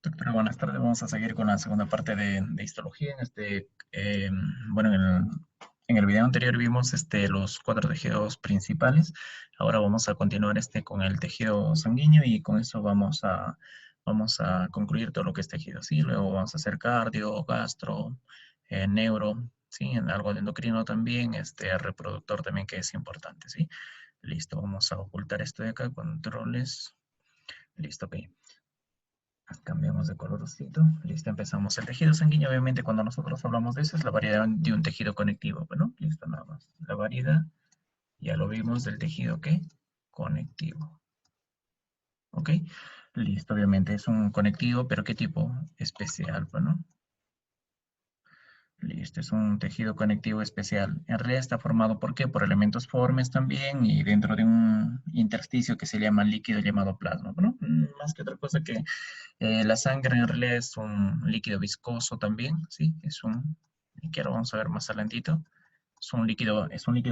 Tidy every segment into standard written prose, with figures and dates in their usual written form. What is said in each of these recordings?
Doctora, buenas tardes. Vamos a seguir con la segunda parte de histología. Bueno, en el video anterior vimos los cuatro tejidos principales. Ahora vamos a continuar con el tejido sanguíneo y con eso vamos a concluir todo lo que es tejido. ¿Sí? Luego vamos a hacer cardio, gastro, neuro, ¿sí? Algo de endocrino también, reproductor también que es importante. ¿Sí? Listo, vamos a ocultar esto de acá, controles. Listo, ok. Cambiamos de colorcito. Listo, empezamos. El tejido sanguíneo, obviamente, cuando nosotros hablamos de eso, es la variedad de un tejido conectivo. Bueno, listo, nada más. La variedad, ya lo vimos del tejido, ¿qué? Conectivo. ¿Ok? Listo, obviamente es un conectivo, pero ¿qué tipo? Especial, bueno. Listo, es un tejido conectivo especial. En realidad está formado, ¿por qué? Por elementos formes también y dentro de un intersticio que se llama líquido llamado plasma. Bueno, más que otra cosa que la sangre en realidad es un líquido viscoso también, ¿sí? Que ahora vamos a ver más adelantito. Es un líquido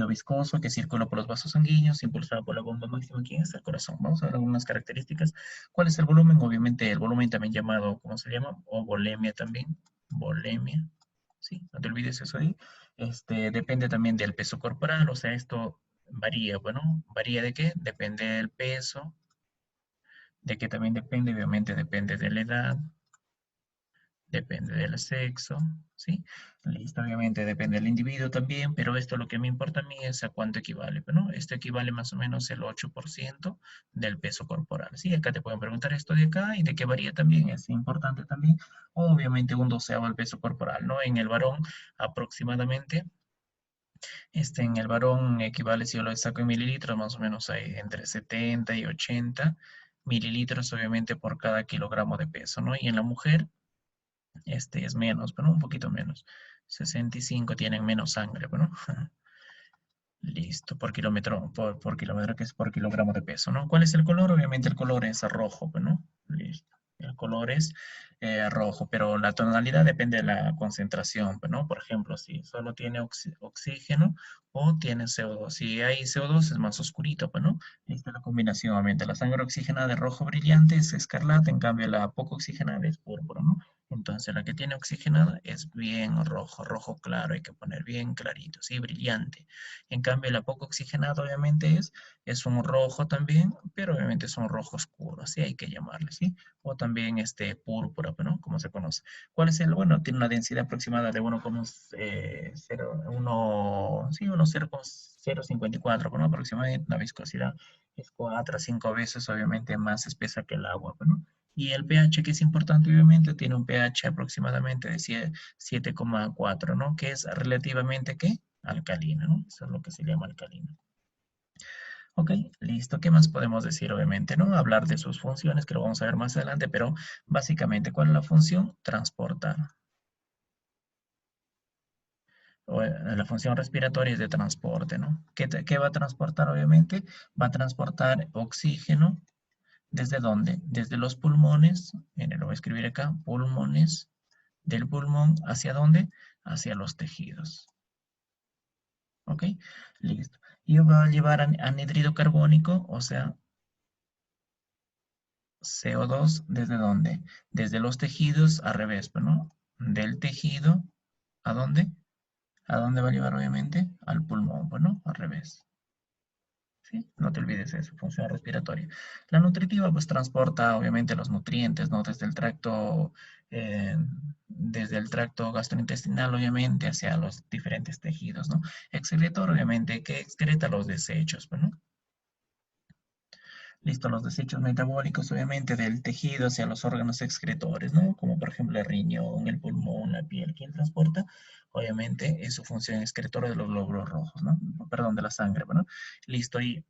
viscoso que circula por los vasos sanguíneos, impulsado por la bomba máxima aquí en el corazón. Vamos a ver algunas características. ¿Cuál es el volumen? Obviamente el volumen también llamado, ¿cómo se llama? O volemia también. Volemia. Sí, no te olvides eso ahí. Depende también del peso corporal, o sea, esto varía, bueno, ¿varía de qué? Depende del peso, de que también depende, obviamente depende de la edad, depende del sexo, ¿sí? Listo, obviamente depende del individuo también, pero esto lo que me importa a mí es a cuánto equivale, ¿no? Esto equivale más o menos el 8% del peso corporal, ¿sí? Acá te pueden preguntar esto de acá y de qué varía también, es importante también. Obviamente un doceavo del peso corporal, ¿no? En el varón aproximadamente, en el varón equivale, si yo lo saco en mililitros, más o menos hay entre 70 y 80 mililitros, obviamente, por cada kilogramo de peso, ¿no? Y en la mujer, es menos, pero un poquito menos. 65 tienen menos sangre, bueno. Listo, por kilómetro, que es por kilogramo de peso, ¿no? ¿Cuál es el color? Obviamente el color es rojo, ¿no? Listo. El color es rojo, pero la tonalidad depende de la concentración, ¿no? Por ejemplo, si solo tiene oxígeno o tiene CO2. Si hay CO2 es más oscurito, ¿no? Esta es la combinación, obviamente. La sangre oxigenada de rojo brillante es escarlata, en cambio la poco oxigenada es púrpura, ¿no? Entonces la que tiene oxigenada es bien rojo, rojo claro, hay que poner bien clarito, ¿sí? Brillante. En cambio, la poco oxigenada obviamente es un rojo también, pero obviamente es un rojo oscuro, así hay que llamarle, ¿sí? O también púrpura, ¿no? Como se conoce. ¿Cuál es el? Bueno, tiene una densidad aproximada de 1,054, ¿no? Aproximadamente una viscosidad es 4 a 5 veces obviamente más espesa que el agua, ¿no? Y el pH, que es importante, obviamente, tiene un pH aproximadamente de 7,4, ¿no? Que es relativamente, ¿qué? Alcalina, ¿no? Eso es lo que se llama alcalina. Ok, listo. ¿Qué más podemos decir, obviamente, no? Hablar de sus funciones, que lo vamos a ver más adelante, pero básicamente, ¿cuál es la función? Transportar. La función respiratoria es de transporte, ¿no? ¿Qué va a transportar, obviamente? Va a transportar oxígeno. ¿Desde dónde? Desde los pulmones, miren, lo voy a escribir acá, pulmones, del pulmón, ¿hacia dónde? Hacia los tejidos. ¿Ok? Listo. Y va a llevar anhídrido carbónico, o sea, CO2, ¿desde dónde? Desde los tejidos al revés, ¿no? Del tejido, ¿a dónde? ¿A dónde va a llevar, obviamente? Al pulmón, bueno, al revés. ¿Sí? No te olvides eso, función respiratoria. La nutritiva, pues, transporta, obviamente, los nutrientes, ¿no? Eh, desde el tracto gastrointestinal, obviamente, hacia los diferentes tejidos, ¿no? Excretor, obviamente, que excreta los desechos, ¿no? Listo, los desechos metabólicos, obviamente, del tejido hacia los órganos excretores, ¿no? Como por ejemplo el riñón, el pulmón, la piel. ¿Quién transporta? Obviamente es su función excretora de los glóbulos rojos, ¿no? Perdón, de la sangre, ¿no? Listo, y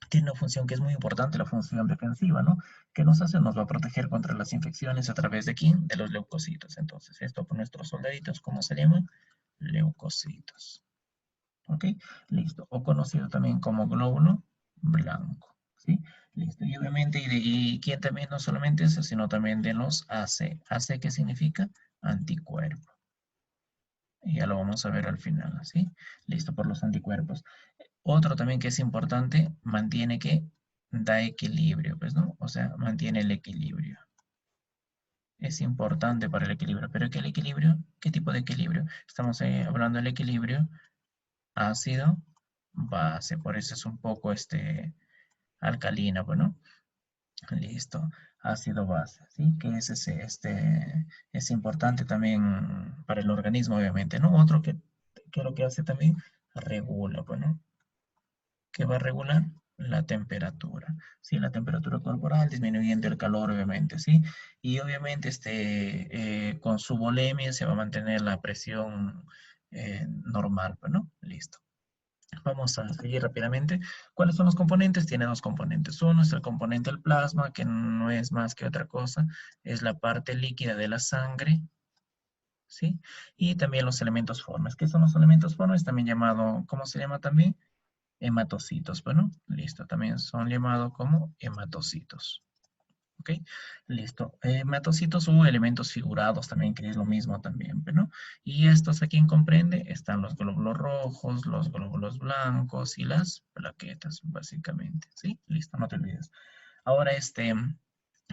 tiene una función que es muy importante, la función defensiva, ¿no? ¿Qué nos hace? Nos va a proteger contra las infecciones a través de quién? De los leucocitos. Entonces, esto por nuestros soldaditos, ¿cómo se llaman? Leucocitos. ¿Ok? Listo. O conocido también como glóbulo blanco. ¿Sí? Listo. Y obviamente, y quién también no solamente eso, sino también de los AC. AC, ¿qué significa? Anticuerpo. Y ya lo vamos a ver al final, ¿sí? Listo por los anticuerpos. Otro también que es importante, mantiene que da equilibrio, pues, ¿no? O sea, mantiene el equilibrio. es importante para el equilibrio. Pero ¿qué el equilibrio? ¿Qué tipo de equilibrio? Estamos hablando del equilibrio ácido base, por eso es un poco alcalina, bueno, listo, ácido base, ¿sí? Que es importante también para el organismo, obviamente, ¿no? Otro que lo que hace también, regula, bueno, que va a regular la temperatura, ¿sí? La temperatura corporal, disminuyendo el calor, obviamente, ¿sí? Y obviamente con su volemia se va a mantener la presión normal, bueno, listo. Vamos a seguir rápidamente. ¿Cuáles son los componentes? Tiene dos componentes. Uno es el componente del plasma, que no es más que otra cosa, es la parte líquida de la sangre, ¿sí? Y también los elementos formes. ¿Qué son los elementos formes? También llamado, ¿cómo se llama también? Hematocitos. Bueno, listo. También son llamados como hematocitos. ¿Ok? Listo. Hematocitos u elementos figurados también, que es lo mismo también, ¿no? Y estos, ¿a quién comprende? Están los glóbulos rojos, los glóbulos blancos y las plaquetas, básicamente, ¿sí? Listo, no te olvides. Ahora,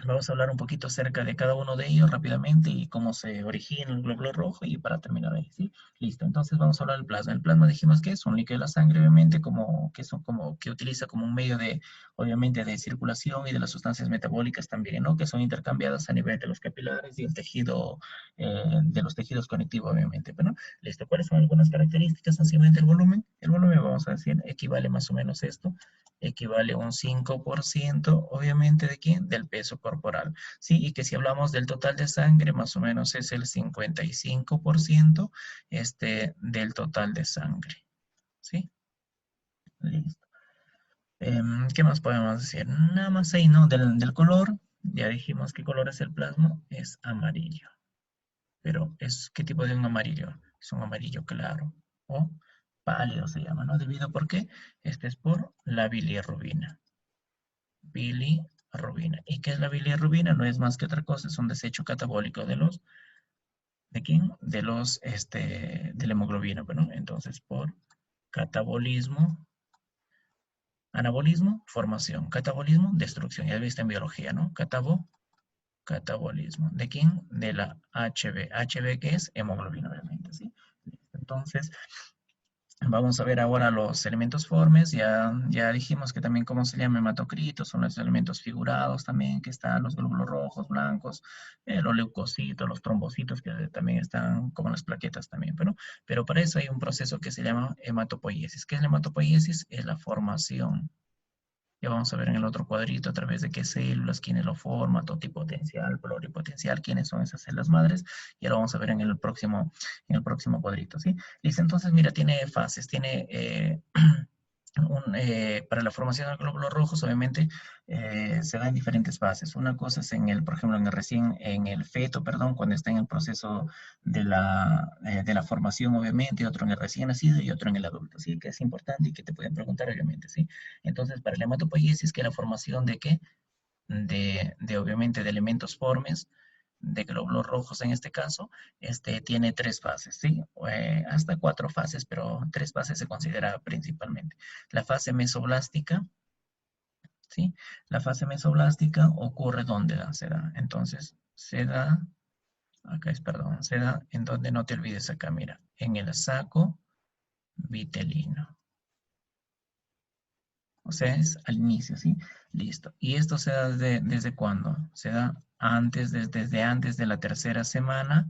vamos a hablar un poquito acerca de cada uno de ellos rápidamente y cómo se origina el glóbulo rojo y para terminar ahí, ¿sí? Listo, entonces vamos a hablar del plasma. El plasma dijimos que es un líquido de la sangre, obviamente, que utiliza como un medio de, obviamente, de circulación y de las sustancias metabólicas también, ¿no? Que son intercambiadas a nivel de los capilares y el tejido, de los tejidos conectivos, obviamente, pero, ¿no? Listo, ¿cuáles son algunas características sencillamente del volumen? El volumen, vamos a decir, equivale más o menos a esto, equivale a un 5%, obviamente, ¿de quién? Del peso corporal, ¿sí? Y que si hablamos del total de sangre, más o menos es el 55% del total de sangre, ¿sí? Listo. ¿Qué más podemos decir? Nada más ahí, ¿no? Del color, ya dijimos qué color es el plasma, es amarillo. Pero ¿qué tipo de un amarillo? Es un amarillo claro o pálido se llama, ¿no? Debido, ¿por qué? Este es por la bilirrubina. Bilirrubina. ¿Y qué es la bilirrubina? No es más que otra cosa, es un desecho catabólico ¿de quién? De la hemoglobina, bueno, entonces por catabolismo, anabolismo, formación, catabolismo, destrucción, ya viste en biología, ¿no? Catabolismo. ¿De quién? De la HB. HB, ¿qué es? Hemoglobina, obviamente, ¿sí? Entonces, vamos a ver ahora los elementos formes. Ya dijimos que también cómo se llama hematocritos, son los elementos figurados también, que están los glóbulos rojos, blancos, los leucocitos, los trombocitos, que también están como las plaquetas también. Pero para eso hay un proceso que se llama hematopoiesis. ¿Qué es la hematopoiesis? Es la formación. Ya vamos a ver en el otro cuadrito a través de qué células, quiénes lo forman, totipotencial, pluripotencial, quiénes son esas células madres. Y ahora vamos a ver en el próximo cuadrito, ¿sí? Listo, entonces mira, tiene fases, tiene para la formación de glóbulos rojos, obviamente, se da en diferentes fases. Una cosa es por ejemplo, en el feto, perdón, cuando está en el proceso de la formación, obviamente, otro en el recién nacido y otro en el adulto, ¿sí? Que es importante y que te pueden preguntar, obviamente, ¿sí? Entonces, para el hematopoiesis, que es la formación de qué? Obviamente, de elementos formes, de glóbulos rojos en este caso, tiene tres fases, ¿sí? Hasta cuatro fases, pero tres fases se considera principalmente. La fase mesoblástica, ¿sí? La fase mesoblástica ocurre donde se da. Entonces, se da, acá es, perdón, se da en donde no te olvides acá, mira, en el saco vitelino. O sea, es al inicio, ¿sí? Listo. ¿Y esto se da desde cuándo? Se da desde antes de la tercera semana,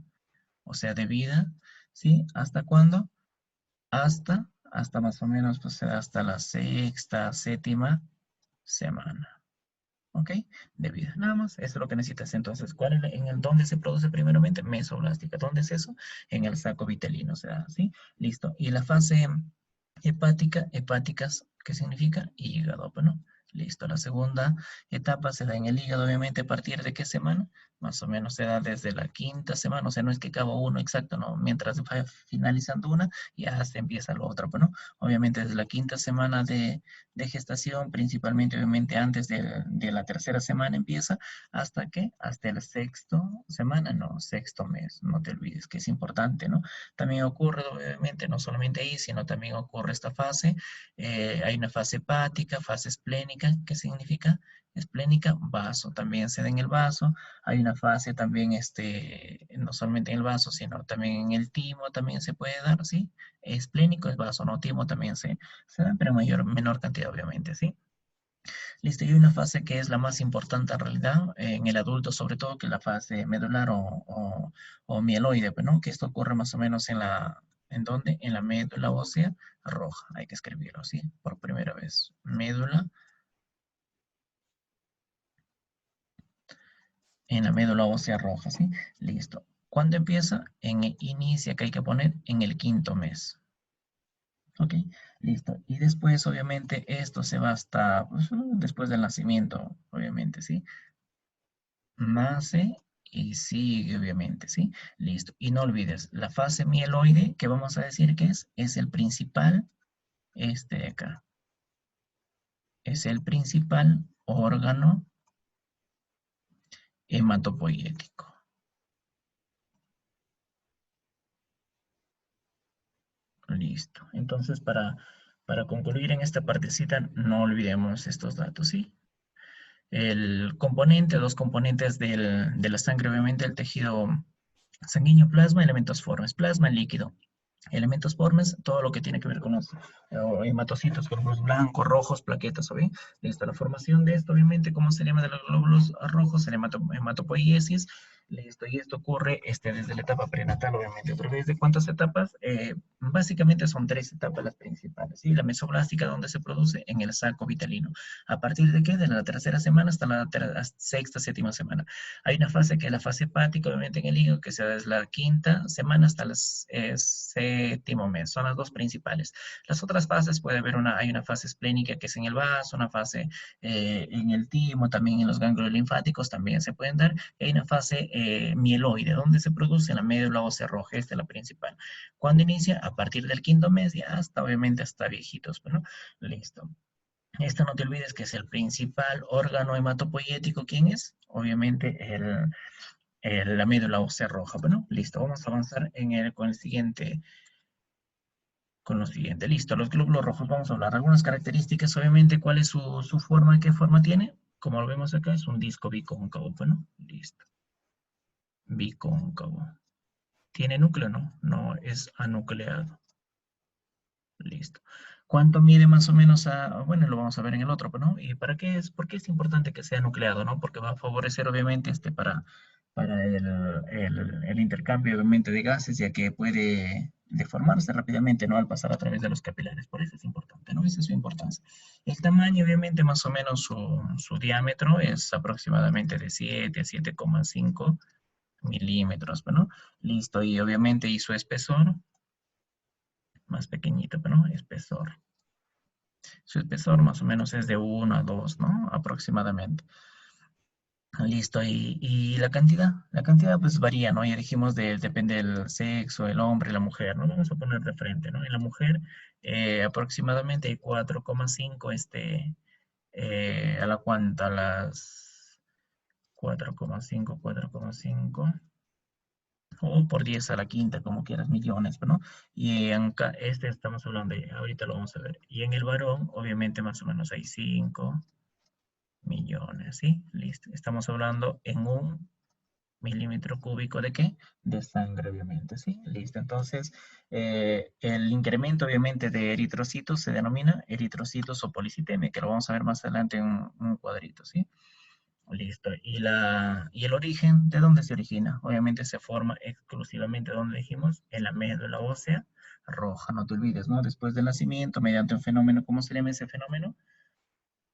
o sea, de vida, ¿sí? ¿Hasta cuándo? Hasta más o menos, pues se da hasta la sexta, séptima semana. ¿Ok? De vida. Nada más, eso es lo que necesitas. Entonces, ¿dónde se produce primeramente? Mesoblástica. ¿Dónde es eso? En el saco vitelino, o sea, ¿sí? Listo. Y la fase hepáticas, ¿qué significa? Hígado, bueno, listo. La segunda etapa se da en el hígado, obviamente, ¿a partir de qué semana? Más o menos se da desde la quinta semana, o sea, no es que acaba uno exacto, no, mientras va finalizando una, ya se empieza lo otro, bueno, obviamente desde la quinta semana de gestación, principalmente, obviamente, antes de la tercera semana empieza, ¿hasta qué? Hasta el sexto semana, no, sexto mes, no te olvides que es importante, ¿no? También ocurre, obviamente, no solamente ahí, sino también ocurre esta fase. Hay una fase hepática, fase esplénica, ¿qué significa? esplénica, vaso, también se da en el vaso. Hay una fase también, no solamente en el vaso, sino también en el timo también se puede dar, ¿sí? Esplénico es vaso, no timo también se da, pero en menor cantidad, obviamente, ¿sí? Listo, y hay una fase que es la más importante en realidad, en el adulto sobre todo, que es la fase medular o mieloide, pues, ¿no? Que esto ocurre más o menos ¿en dónde? En la médula ósea roja, hay que escribirlo así, por primera vez. Médula, en la médula ósea roja, ¿sí? Listo. ¿Cuándo empieza? Inicia, que hay que poner en el quinto mes. Ok, listo. Y después, obviamente, esto se va hasta pues, después del nacimiento, obviamente, ¿sí? Nace y sigue, obviamente, ¿sí? Listo. Y no olvides, la fase mieloide, que vamos a decir que es el principal, este de acá, es el principal órgano hematopoyético. Listo. Entonces, para concluir en esta partecita, no olvidemos estos datos, ¿sí? El componente, dos componentes de la sangre, obviamente, el tejido sanguíneo, plasma, elementos formes, plasma líquido. Elementos formes, todo lo que tiene que ver con los hematocitos, glóbulos blancos, rojos, plaquetas, ¿ok? Listo, la formación de esto, obviamente, ¿cómo se llama de los glóbulos rojos? El hematopoiesis. Listo, y esto ocurre desde la etapa prenatal, obviamente. ¿Otra vez de cuántas etapas? Básicamente son tres etapas las principales, ¿sí? La mesoblástica, donde se produce en el saco vitalino. ¿A partir de qué? De la tercera semana hasta la sexta, séptima semana. Hay una fase que es la fase hepática, obviamente en el hígado, que se da desde la quinta semana hasta el séptimo mes. Son las dos principales. Las otras fases puede haber hay una fase esplénica que es en el vaso, una fase en el timo, también en los ganglios linfáticos también se pueden dar. Y hay una fase mieloide, donde se produce la médula ósea roja, esta es la principal. ¿Cuándo inicia? A partir del quinto mes, ya hasta, obviamente, hasta viejitos, ¿no? Listo. Esto no te olvides que es el principal órgano hematopoyético. ¿Quién es? Obviamente la médula ósea roja. Bueno, listo. Vamos a avanzar con lo siguiente. Listo. Los glóbulos rojos. Vamos a hablar. Algunas características, obviamente. ¿Cuál es su forma? ¿Qué forma tiene? Como lo vemos acá, es un disco bicóncavo. Bueno, listo. Bicóncavo. ¿Tiene núcleo? No, no es anucleado. Listo. ¿Cuánto mide más o menos bueno, lo vamos a ver en el otro, ¿no? ¿Y por qué es importante que sea nucleado, ¿no? Porque va a favorecer, obviamente, para el intercambio, obviamente, de gases, ya que puede deformarse rápidamente, ¿no? Al pasar a través de los capilares. Por eso es importante, ¿no? Esa es su importancia. El tamaño, obviamente, más o menos su diámetro es aproximadamente de 7 a 7,5 milímetros, ¿no? Listo. Y obviamente, y su espesor, más pequeñito, ¿no? Espesor. Su espesor más o menos es de 1 a 2, ¿no? Aproximadamente. Listo, y la cantidad pues varía, ¿no? Ya dijimos, depende del sexo, el hombre, la mujer, ¿no? Vamos a poner de frente, ¿no? En la mujer aproximadamente hay 4,5, a la cuanta, a las 4,5, o por 10 a la quinta, como quieras, millones, ¿no? Y estamos hablando de, ahorita lo vamos a ver. Y en el varón, obviamente, más o menos hay 5 millones, ¿sí? Listo. Estamos hablando en un milímetro cúbico de qué? De sangre, obviamente, ¿sí? Listo. Entonces, el incremento, obviamente, de eritrocitos se denomina eritrocitos o policitemia, que lo vamos a ver más adelante en un cuadrito, ¿sí? Listo. ¿Y el origen? ¿De dónde se origina? Obviamente se forma exclusivamente, ¿dónde dijimos? En la médula ósea roja, no te olvides, ¿no? Después del nacimiento, mediante un fenómeno, ¿cómo se llama ese fenómeno?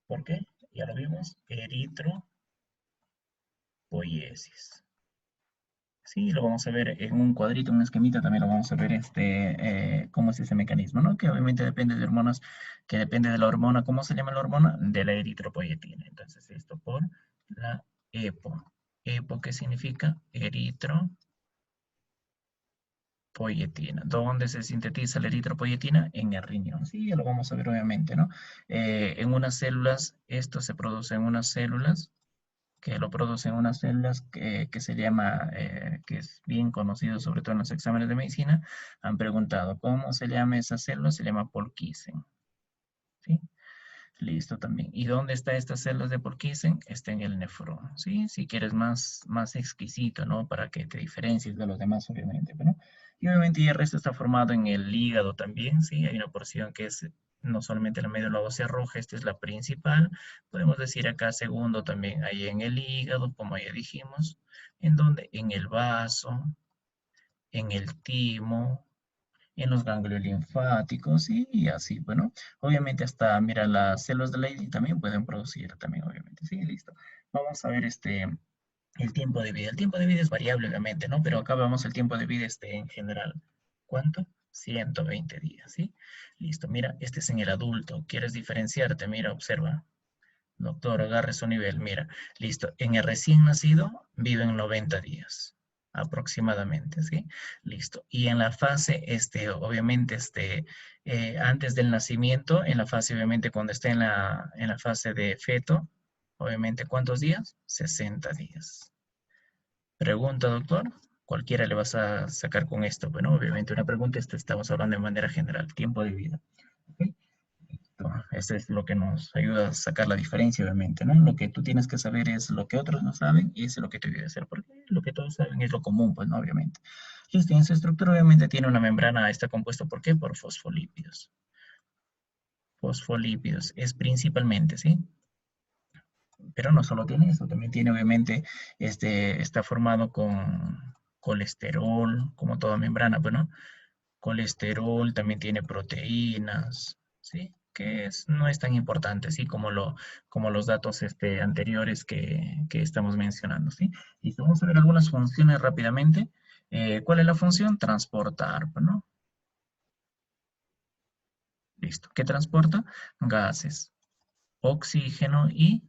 ¿Por qué? Ya lo vimos, eritropoiesis. Sí, lo vamos a ver en un cuadrito, en un esquemita, también lo vamos a ver cómo es ese mecanismo, ¿no? Que obviamente depende de hormonas, que depende de la hormona. ¿Cómo se llama la hormona? De la eritropoyetina. Entonces, esto por la EPO. EPO, ¿qué significa? Eritropoyetina. ¿Dónde se sintetiza la eritropoyetina? En el riñón. Sí, ya lo vamos a ver obviamente, ¿no? En unas células, esto se produce en unas células que lo producen unas células que se llama, que es bien conocido sobre todo en los exámenes de medicina, han preguntado, ¿cómo se llama esa célula? Se llama Polkisen, ¿sí? Listo también. ¿Y dónde están estas células de Purkinje? Está en el nefrón, ¿sí? Si quieres más exquisito, ¿no? Para que te diferencies de los demás, obviamente, ¿no? Y obviamente ya el resto está formado en el hígado también, ¿sí? Hay una porción que es no solamente la médula ósea roja, esta es la principal. Podemos decir acá segundo también, ahí en el hígado, como ya dijimos. ¿En donde en el vaso, en el timo, en los ganglios linfáticos y así, bueno, obviamente hasta, mira, las células de Leydig también pueden producir también, obviamente, sí, listo. Vamos a ver el tiempo de vida. El tiempo de vida es variable, obviamente, ¿no? Pero acá vemos el tiempo de vida en general. ¿Cuánto? 120 días, ¿sí? Listo, mira, este es en el adulto. ¿Quieres diferenciarte? Mira, observa. Doctor, agarre su nivel. Mira, listo. En el recién nacido viven 90 días aproximadamente, ¿sí? Listo. Y en la fase, obviamente, antes del nacimiento, en la fase, obviamente, cuando está en la fase de feto, obviamente, ¿cuántos días? 60 días. Pregunta, doctor. Cualquiera le vas a sacar con esto. Bueno, obviamente una pregunta, estamos hablando de manera general, tiempo de vida. ¿Ok? Eso es lo que nos ayuda a sacar la diferencia, obviamente, ¿no? Lo que tú tienes que saber es lo que otros no saben y eso es lo que tú debes hacer, porque lo que todos saben es lo común, pues, ¿no? Obviamente. Listo, y en su estructura obviamente tiene una membrana, está compuesto, ¿por qué? Por fosfolípidos. Fosfolípidos es principalmente, ¿sí? Pero no solo tiene eso, también tiene obviamente, está formado con colesterol, como toda membrana, pues, ¿no? Colesterol, también tiene proteínas, ¿sí? No es tan importante, ¿sí? Como los datos anteriores que estamos mencionando, ¿sí? Y vamos a ver algunas funciones rápidamente. ¿Cuál es la función? Transportar, pues, ¿no? Listo. ¿Qué transporta? Gases, oxígeno y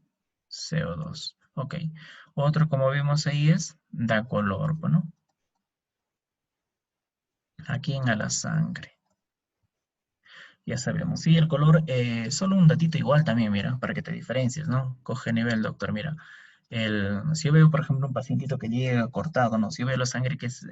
CO2. Ok. Otro, como vimos ahí, da color, pues, ¿no? Aquí en a la sangre. Ya sabemos. Sí, el color, solo un datito igual también, mira, para que te diferencies, ¿no? Coge nivel, doctor, mira. Si yo veo, por ejemplo, un pacientito que llega cortado, ¿no? Si yo veo la sangre que es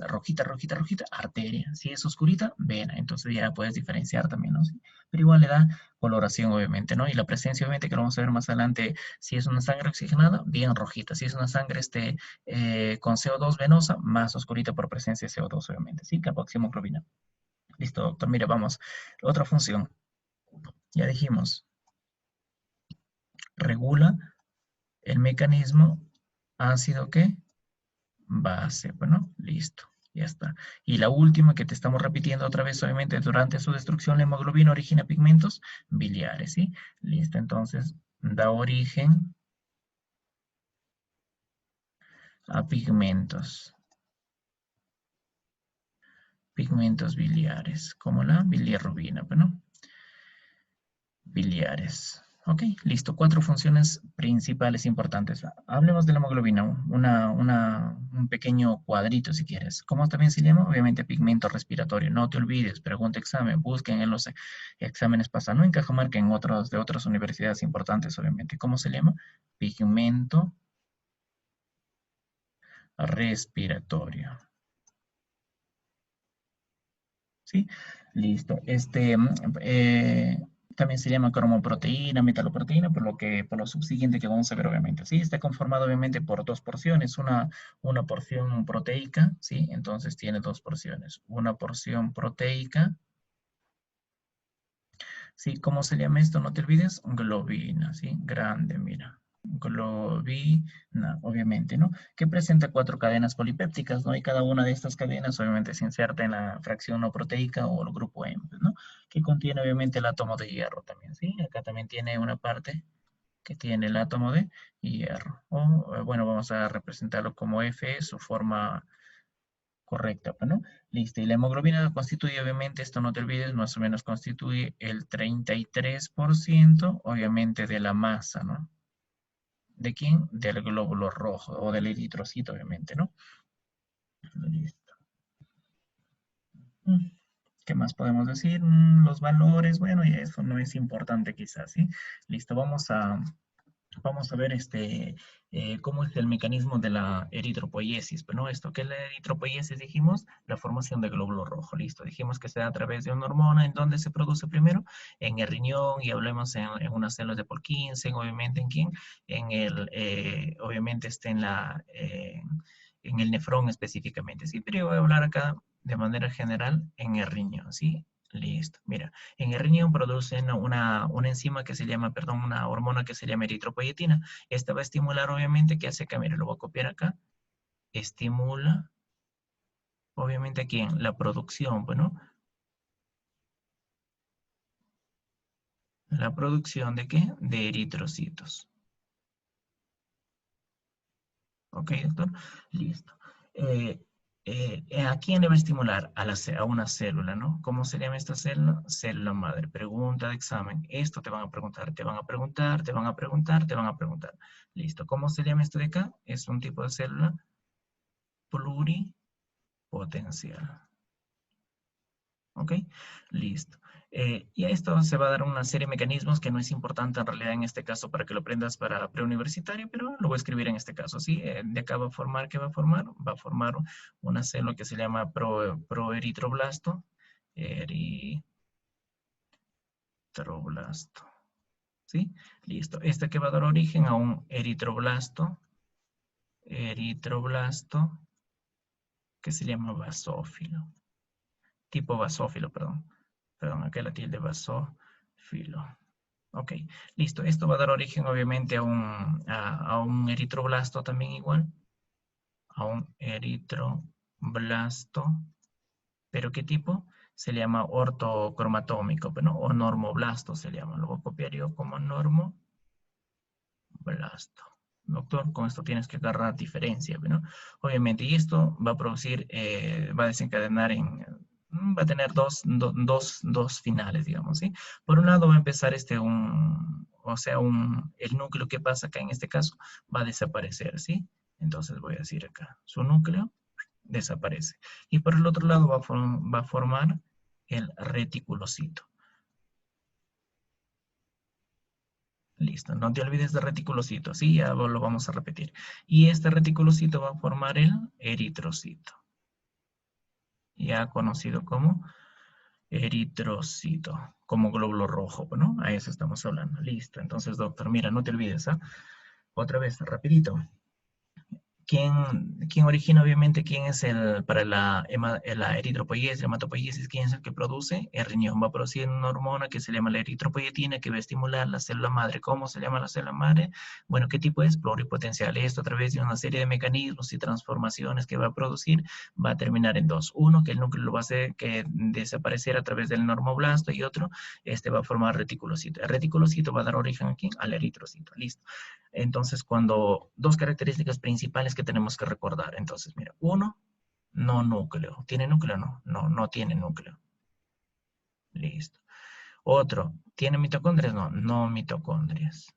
rojita, rojita, rojita, arteria. Si es oscurita, vena. Entonces ya puedes diferenciar también, ¿no? Sí. Pero igual le da coloración, obviamente, ¿no? Y la presencia, obviamente, que lo vamos a ver más adelante, si es una sangre oxigenada, bien rojita. Si es una sangre con CO2 venosa, más oscurita por presencia de CO2, obviamente, ¿sí? Carboximoglobina. Listo, doctor. Mire, vamos. Otra función. Ya dijimos, regula el mecanismo ácido ¿qué? Base. Bueno, listo. Ya está. Y la última que te estamos repitiendo otra vez, obviamente, durante su destrucción, la hemoglobina origina pigmentos biliares, ¿sí? Listo, entonces da origen a pigmentos. Pigmentos biliares, como la bilirrubina, bueno. Biliares. Ok, listo. Cuatro funciones principales importantes. Hablemos de la hemoglobina, un pequeño cuadrito si quieres. ¿Cómo también se llama? Obviamente pigmento respiratorio. No te olvides, pregunta examen, busquen en los exámenes pasados, no en Cajamarca, en otros, de otras universidades importantes, obviamente. ¿Cómo se llama? Pigmento respiratorio. ¿Sí? Listo. También se llama cromoproteína, metaloproteína, por lo subsiguiente que vamos a ver, obviamente. Sí, está conformado, obviamente, por dos porciones. Una porción proteica, ¿sí? Entonces tiene dos porciones. Una porción proteica, ¿sí? ¿Cómo se llama esto? No te olvides, globina, ¿sí? Grande, mira. Globina, obviamente, ¿no? Que presenta cuatro cadenas polipépticas, ¿no? Y cada una de estas cadenas, obviamente, se inserta en la fracción no proteica o el grupo M, ¿no? Que contiene, obviamente, el átomo de hierro también, ¿sí? Acá también tiene una parte que tiene el átomo de hierro. O, bueno, vamos a representarlo como Fe, su forma correcta, pues, ¿no? Listo. Y la hemoglobina constituye, obviamente, esto no te olvides, más o menos constituye el 33%, obviamente, de la masa, ¿no? ¿De quién? Del glóbulo rojo o del eritrocito, obviamente, ¿no? Listo. Mm, ¿Qué más podemos decir? Los valores, bueno, y eso no es importante quizás, ¿sí? Listo, vamos a ver cómo es el mecanismo de la eritropoiesis. Pero no, esto que es la eritropoiesis, dijimos, la formación de glóbulo rojo. Listo, dijimos que se da a través de una hormona. ¿En dónde se produce primero? En el riñón, y hablemos en unas células de Purkinje, obviamente en quién, obviamente en el nefrón específicamente, ¿sí? Pero yo voy a hablar acá de manera general en el riñón, ¿sí? Listo, mira. En el riñón producen una enzima que se llama, perdón, una hormona que se llama eritropoyetina. Esta va a estimular, obviamente, ¿qué hace acá? Mira, lo voy a copiar acá. Estimula, obviamente, aquí en la producción, bueno, la producción ¿de qué? De eritrocitos. ¿Ok, doctor? Listo. Eh, ¿A quién le va a estimular? A una célula, ¿no? ¿Cómo se llama esta célula? Célula madre. Pregunta de examen. Esto te van a preguntar, te van a preguntar, te van a preguntar, te van a preguntar. Listo. ¿Cómo se llama esto de acá? Es un tipo de célula pluripotencial. ¿Ok? Listo. Y a esto se va a dar una serie de mecanismos que no es importante en realidad en este caso para que lo aprendas para preuniversitario, pero lo voy a escribir en este caso, ¿sí? De acá va a formar, ¿qué va a formar? Va a formar una célula que se llama proeritroblasto. Eritroblasto, ¿sí? Listo. Este que va a dar origen a un eritroblasto que se llama basófilo. Tipo basófilo, perdón. Perdón, acá la tilde basófilo. Ok, listo. Esto va a dar origen obviamente a un eritroblasto también igual. A un eritroblasto. ¿Pero qué tipo? Se le llama ortocromatómico, ¿no? O normoblasto se llama. Lo voy a copiar yo como normoblasto. Doctor, con esto tienes que agarrar diferencia, ¿no? Obviamente, y esto va a producir, va a desencadenar va a tener dos finales, digamos, ¿sí? Por un lado va a empezar el núcleo que pasa acá en este caso va a desaparecer, ¿sí? Entonces voy a decir acá, su núcleo desaparece. Y por el otro lado va a formar el reticulocito. Listo, no te olvides de reticulocito, sí, ya lo vamos a repetir. Y este reticulocito va a formar el eritrocito, ya conocido como eritrocito, como glóbulo rojo, ¿no? A eso estamos hablando. Listo, entonces, doctor, mira, no te olvides, ¿ah? Otra vez, rapidito. ¿Quién origina, obviamente, quién es para la eritropoiesis, la hematopoiesis, quién es el que produce? El riñón va a producir una hormona que se llama la eritropoyetina, que va a estimular la célula madre. ¿Cómo se llama la célula madre? Bueno, ¿qué tipo es? Pluripotencial. Esto a través de una serie de mecanismos y transformaciones que va a producir, va a terminar en dos. Uno, que el núcleo lo va a hacer que desaparecer a través del normoblasto, y otro, va a formar reticulocito. El reticulocito va a dar origen aquí al eritrocito. Listo. Entonces, dos características principales que tenemos que recordar. Entonces, mira, uno, no núcleo. ¿Tiene núcleo? No, no, no tiene núcleo. Listo. Otro, ¿tiene mitocondrias? No, no mitocondrias.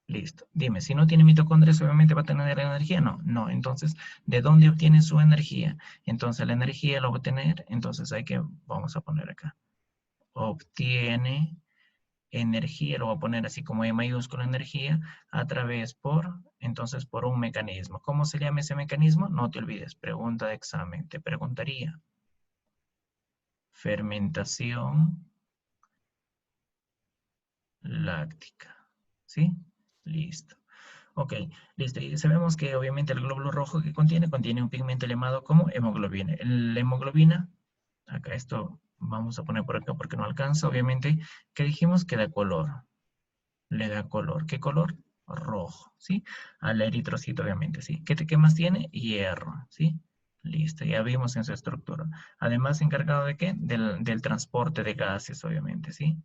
Listo. Dime, si no tiene mitocondrias, obviamente va a tener energía. No, no. Entonces, ¿de dónde obtiene su energía? Entonces, la energía la va a tener. Entonces, vamos a poner acá. Obtiene energía, lo voy a poner así como E mayúscula energía, entonces por un mecanismo. ¿Cómo se llama ese mecanismo? No te olvides, pregunta de examen, te preguntaría. Fermentación láctica, ¿sí? Listo. Ok, listo. Y sabemos que obviamente el glóbulo rojo que contiene un pigmento llamado como hemoglobina. La hemoglobina, acá esto vamos a poner por acá porque no alcanza, obviamente, que dijimos que da color. Le da color. ¿Qué color? Rojo, ¿sí? Al eritrocito, obviamente, ¿sí? ¿Qué más tiene? Hierro, ¿sí? Listo, ya vimos en su estructura. Además, ¿encargado de qué? Del transporte de gases, obviamente, ¿sí?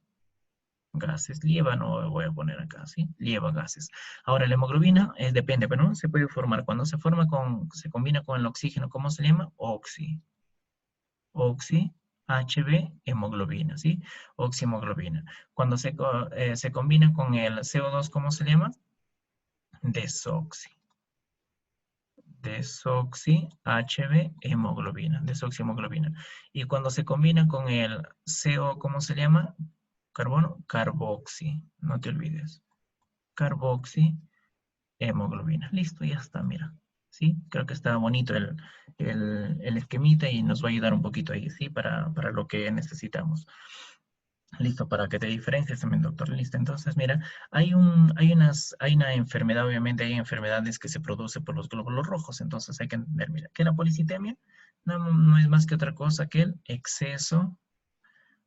Gases, lleva, no voy a poner acá, ¿sí? Lleva gases. Ahora, la hemoglobina, depende, pero no se puede formar. Cuando se combina con el oxígeno, ¿cómo se llama? Hb, hemoglobina, ¿sí? Oxihemoglobina. Cuando se combina con el CO2, ¿cómo se llama? Desoxi. Hb, hemoglobina. Desoxihemoglobina. Y cuando se combina con el CO, ¿cómo se llama? carbono, carboxi, no te olvides. Carboxi, hemoglobina. Listo, ya está, mira. ¿Sí? Creo que está bonito el esquemita y nos va a ayudar un poquito ahí, ¿sí? Para lo que necesitamos. Listo, para que te diferencies también, doctor. Listo. Entonces, mira, hay una enfermedad, obviamente hay enfermedades que se producen por los glóbulos rojos. Entonces hay que entender, mira, que la policitemia no es más que otra cosa que el exceso.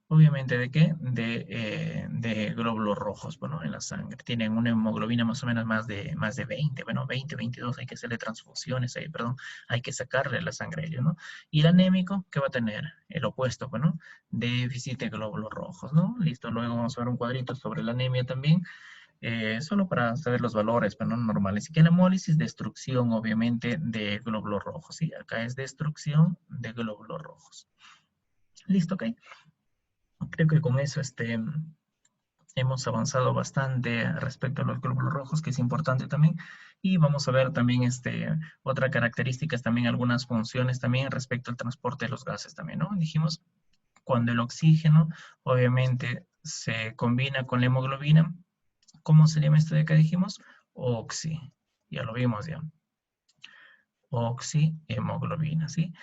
Obviamente, ¿de qué? De glóbulos rojos, bueno, en la sangre. Tienen una hemoglobina más o menos más de 20, bueno, 20, 22, hay que hacerle transfusiones, ahí, perdón, hay que sacarle la sangre a ellos, ¿no? Y el anémico, ¿qué va a tener? El opuesto, bueno, déficit de glóbulos rojos, ¿no? Listo, luego vamos a ver un cuadrito sobre la anemia también, solo para saber los valores, pero no normales. Y que la hemólisis, destrucción, obviamente, de glóbulos rojos, ¿sí? Acá es destrucción de glóbulos rojos. Listo, ¿ok? Creo que con eso hemos avanzado bastante respecto a los glóbulos rojos, que es importante también. Y vamos a ver también otra característica, también algunas funciones también respecto al transporte de los gases también, ¿no? Dijimos, cuando el oxígeno obviamente se combina con la hemoglobina, ¿cómo se llama esto de acá? Dijimos, oxi. Ya lo vimos ya. Oxihemoglobina, ¿sí?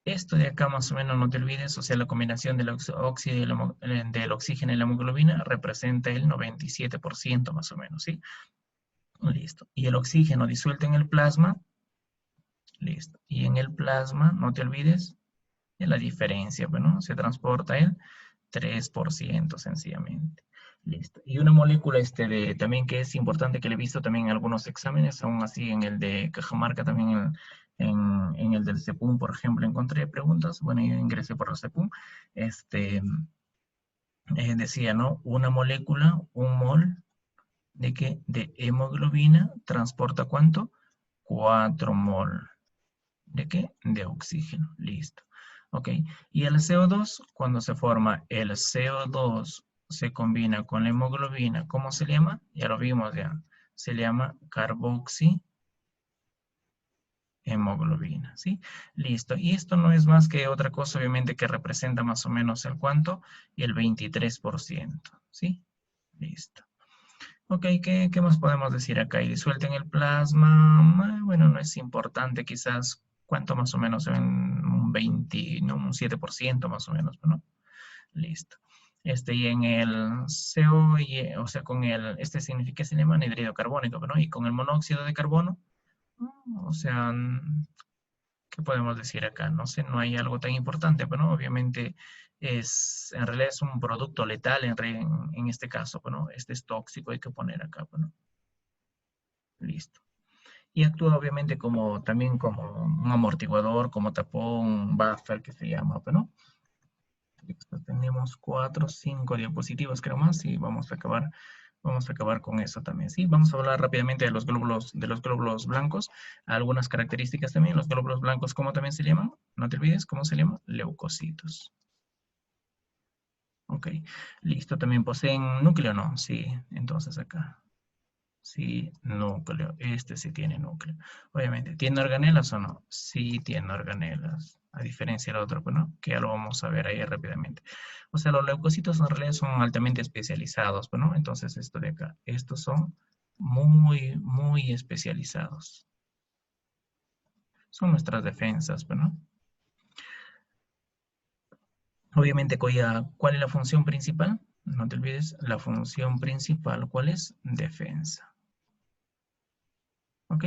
Esto de acá más o menos no te olvides, o sea, la combinación del del oxígeno y la hemoglobina representa el 97% más o menos, ¿sí? Listo. Y el oxígeno disuelto en el plasma, listo. Y en el plasma, no te olvides, de la diferencia, bueno, se transporta el 3% sencillamente. Listo. Y una molécula también que es importante que le he visto también en algunos exámenes, aún así en el de Cajamarca, también en el del CEPUM, por ejemplo, encontré preguntas, bueno, yo ingresé por el CEPUM, este, decía, ¿no? Una molécula, un mol, ¿de qué? De hemoglobina, transporta ¿cuánto? 4 mol. ¿De qué? De oxígeno. Listo. Ok. Y el CO2, cuando se forma el CO2, se combina con la hemoglobina. ¿Cómo se llama? Ya lo vimos ya. Se llama carboxihemoglobina, ¿sí? Listo. Y esto no es más que otra cosa, obviamente, que representa más o menos el cuánto, el 23%, ¿sí? Listo. Ok, ¿qué más podemos decir acá? Y disuelta en el plasma, bueno, no es importante, quizás, ¿cuánto más o menos? En un 20, no, un 7% más o menos, ¿no? Listo. Y en el CO, o sea, con significa que se llama anhídrido carbónico, ¿no? Y con el monóxido de carbono, o sea, ¿qué podemos decir acá? No sé, no hay algo tan importante, pero ¿no? Obviamente en realidad es un producto letal en este caso, bueno, este es tóxico, hay que poner acá, bueno, listo. Y actúa obviamente también como un amortiguador, como tapón, un buffer que se llama, bueno. Listo, tenemos 4, 5 diapositivas creo más y vamos a acabar con eso también, ¿sí? Vamos a hablar rápidamente de los glóbulos blancos, algunas características también. Los glóbulos blancos, ¿cómo también se llaman? No te olvides, ¿cómo se llaman? Leucocitos. Ok, listo. ¿También poseen núcleo? No, sí. Entonces acá, sí, núcleo. Este sí tiene núcleo. Obviamente, ¿tiene organelas o no? Sí tiene organelas. A diferencia del otro, pues, ¿no? Que ya lo vamos a ver ahí rápidamente. O sea, los leucocitos en realidad son altamente especializados, pues, ¿no? Entonces, esto de acá, estos son muy, muy especializados. Son nuestras defensas, pues, ¿no? Obviamente, ¿cuál es la función principal? No te olvides, la función principal, ¿cuál es? Defensa. ¿Ok?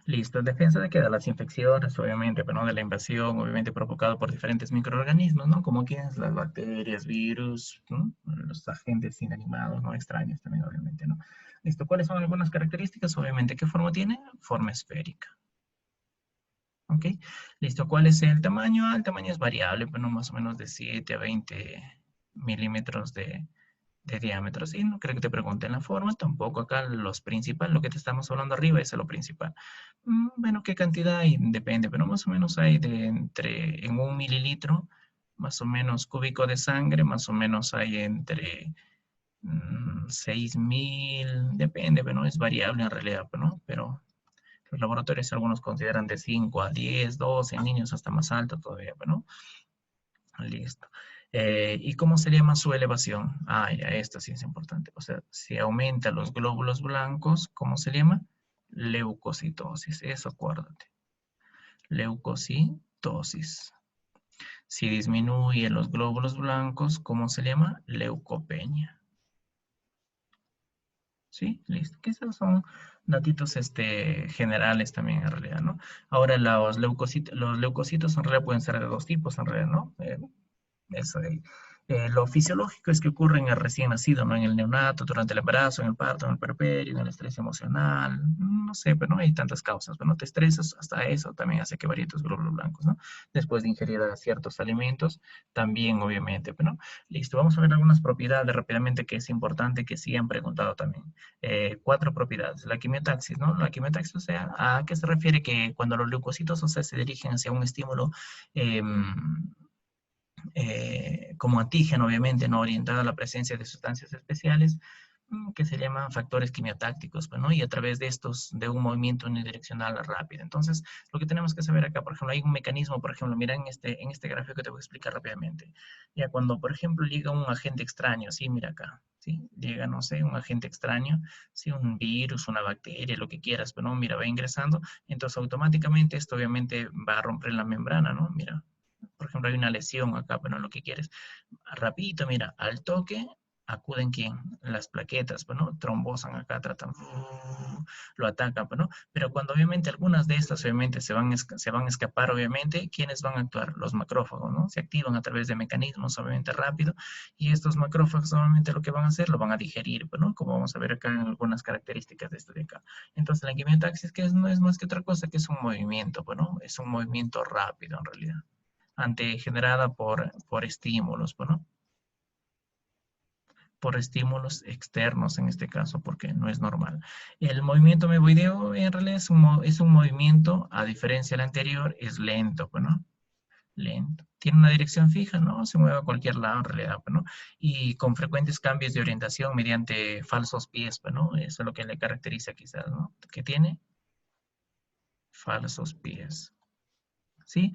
Listo. ¿Defensa de qué? De las infecciones, obviamente, pero no de la invasión, obviamente provocado por diferentes microorganismos, ¿no? Como quiénes, las bacterias, virus, ¿no? Los agentes inanimados, ¿no? Extraños también, obviamente, ¿no? Listo. ¿Cuáles son algunas características? Obviamente, ¿qué forma tiene? Forma esférica. ¿Ok? Listo. ¿Cuál es el tamaño? El tamaño es variable, pero más o menos de 7 a 20 milímetros de diámetro, ¿sí? No creo que te pregunten la forma, tampoco acá los principales, lo que te estamos hablando arriba es lo principal. Bueno, ¿qué cantidad hay? Depende, pero más o menos hay en 1 mililitro, más o menos cúbico de sangre, más o menos hay entre 6.000, depende, pero no es variable en realidad, ¿no? Pero los laboratorios algunos consideran de 5 a 10, 12, en niños hasta más alto todavía, ¿no? Listo. ¿Y cómo se llama su elevación? Ah, ya, esta sí es importante. O sea, si aumenta los glóbulos blancos, ¿cómo se llama? Leucocitosis, eso acuérdate. Leucocitosis. Si disminuye los glóbulos blancos, ¿cómo se llama? Leucopenia. ¿Sí? Listo. Que esos son datitos generales también en realidad, ¿no? Ahora los leucocitos en realidad pueden ser de dos tipos en realidad, ¿no? Eso de, lo fisiológico es que ocurre en el recién nacido, ¿no? En el neonato, durante el embarazo, en el parto, en el puerperio, en el estrés emocional, no sé, pero no hay tantas causas, pero no te estresas, hasta eso también hace que varíen tus glóbulos blancos, ¿no? Después de ingerir ciertos alimentos, también obviamente, pero no. Listo, vamos a ver algunas propiedades rápidamente que es importante que sí han preguntado también. Cuatro propiedades. La quimiotaxis, ¿no? La quimiotaxis, o sea, ¿a qué se refiere? Que cuando los leucocitos, o sea, se dirigen hacia un estímulo como antígeno, obviamente, no orientado a la presencia de sustancias especiales, que se llaman factores quimiotácticos, pues, ¿no? Y a través de estos, de un movimiento unidireccional rápido. Entonces, lo que tenemos que saber acá, por ejemplo, hay un mecanismo, por ejemplo, mira en este gráfico que te voy a explicar rápidamente. Ya cuando, por ejemplo, llega un agente extraño, sí, mira acá, ¿sí? Llega, no sé, un agente extraño, sí, un virus, una bacteria, lo que quieras, pero no, mira, va ingresando, entonces automáticamente esto obviamente va a romper la membrana, ¿no? Mira, por ejemplo, hay una lesión acá, pero no lo que quieres. Rapidito, mira, al toque acuden quién, las plaquetas, bueno, trombosan acá, tratan, lo atacan, bueno, pero cuando obviamente algunas de estas obviamente se van a escapar, obviamente, ¿quiénes van a actuar? Los macrófagos, ¿no? Se activan a través de mecanismos obviamente rápido y estos macrófagos obviamente lo que van a hacer, lo van a digerir, bueno, como vamos a ver acá en algunas características de esto de acá. Entonces la quimiotaxis que no es más que otra cosa que es un movimiento, bueno, es un movimiento rápido en realidad generada por estímulos, ¿no? Por estímulos externos en este caso, porque no es normal. El movimiento mevoideo en realidad es un movimiento, a diferencia del anterior, es lento, ¿no? Lento. Tiene una dirección fija, ¿no? Se mueve a cualquier lado en realidad, ¿no? Y con frecuentes cambios de orientación mediante falsos pies, ¿no? Eso es lo que le caracteriza quizás, ¿no? ¿Qué tiene? Falsos pies. ¿Sí?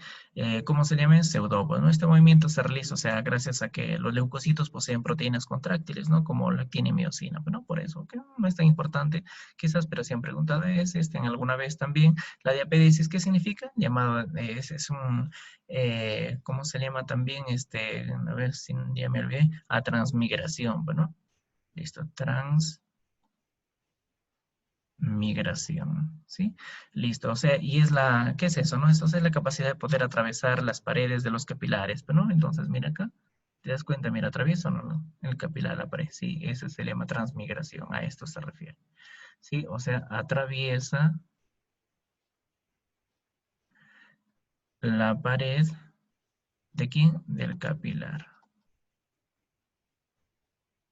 ¿Cómo se llama? Pseudópodos, ¿no? Este movimiento se realiza, o sea, gracias a que los leucocitos poseen proteínas contráctiles, ¿no? Como la actina y miocina, ¿no? Por eso, que no es tan importante, quizás, pero si han preguntado en alguna vez también, la diapédesis, ¿qué significa? Llamado, es un, ¿cómo se llama también? A ver si ya me olvidé, a transmigración, bueno, listo, migración, ¿sí? Listo, o sea, y es ¿qué es eso, no? Eso es la capacidad de poder atravesar las paredes de los capilares, ¿no? Entonces, mira acá, ¿te das cuenta? Mira, atraviesa o no, el capilar, la pared, sí, eso se llama transmigración, a esto se refiere, ¿sí? O sea, atraviesa la pared, ¿de quién? Del capilar,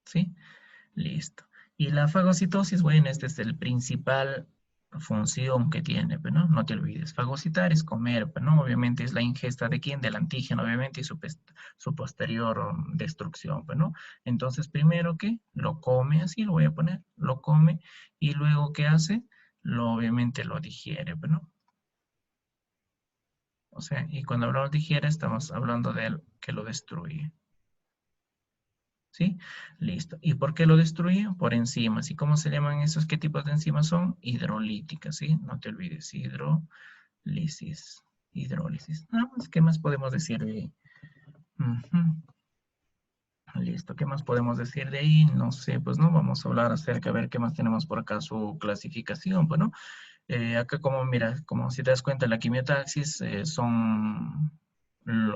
¿sí? Listo. Y la fagocitosis, bueno, este es el principal función que tiene, pero no, no te olvides. Fagocitar es comer, pero no, obviamente es la ingesta de quién, del antígeno, obviamente, y su posterior destrucción, pero no. Entonces, primero que lo come, así lo voy a poner, lo come, y luego, ¿qué hace? Obviamente lo digiere, pero no. O sea, y cuando hablamos de digiere, estamos hablando de él que lo destruye. ¿Sí? Listo. ¿Y por qué lo destruye? Por enzimas. ¿Y cómo se llaman esos? ¿Qué tipos de enzimas son? Hidrolíticas, ¿sí? No te olvides, hidrólisis. Hidrólisis. Nada más, ¿qué más podemos decir de ahí? Ujú. Listo, ¿qué más podemos decir de ahí? No sé, pues no, vamos a hablar acerca, a ver qué más tenemos por acá, su clasificación, bueno, acá como, mira, como si te das cuenta, la quimiotaxis son,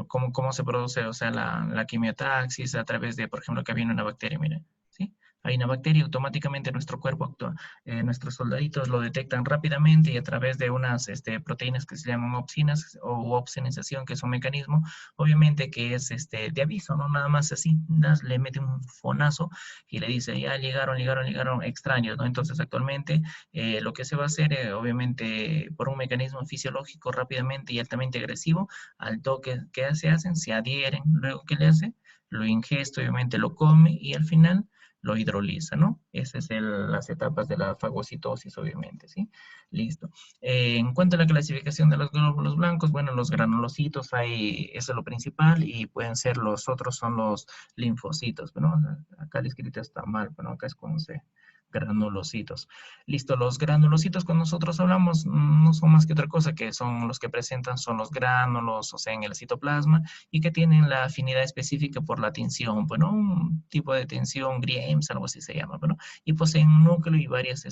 cómo se produce, o sea, la quimiotaxis a través de, por ejemplo, que viene una bacteria, mira, ¿sí? Hay una bacteria, automáticamente nuestro cuerpo actúa, nuestros soldaditos lo detectan rápidamente y a través de unas proteínas que se llaman opsinas o opsinización, que es un mecanismo, obviamente que es de aviso, no nada más así, le mete un fonazo y le dice, ya llegaron extraños, ¿no? Entonces actualmente lo que se va a hacer, obviamente, por un mecanismo fisiológico rápidamente y altamente agresivo, al toque que se hacen, se adhieren. Luego, ¿qué le hace? Lo ingesta, obviamente, lo come y al final lo hidroliza, ¿no? Esas es las etapas de la fagocitosis, obviamente, ¿sí? Listo. En cuanto a la clasificación de los glóbulos blancos, bueno, los granulocitos hay, eso es lo principal, y pueden ser los otros, son los linfocitos, ¿no? Acá el escrito está mal, pero acá es como se granulocitos. Listo, los granulocitos cuando nosotros hablamos no son más que otra cosa, que son los que presentan, son los gránulos, o sea, en el citoplasma, y que tienen la afinidad específica por la tinción, bueno, un tipo de tinción Grimes, algo así se llama, bueno, y poseen un núcleo y varias,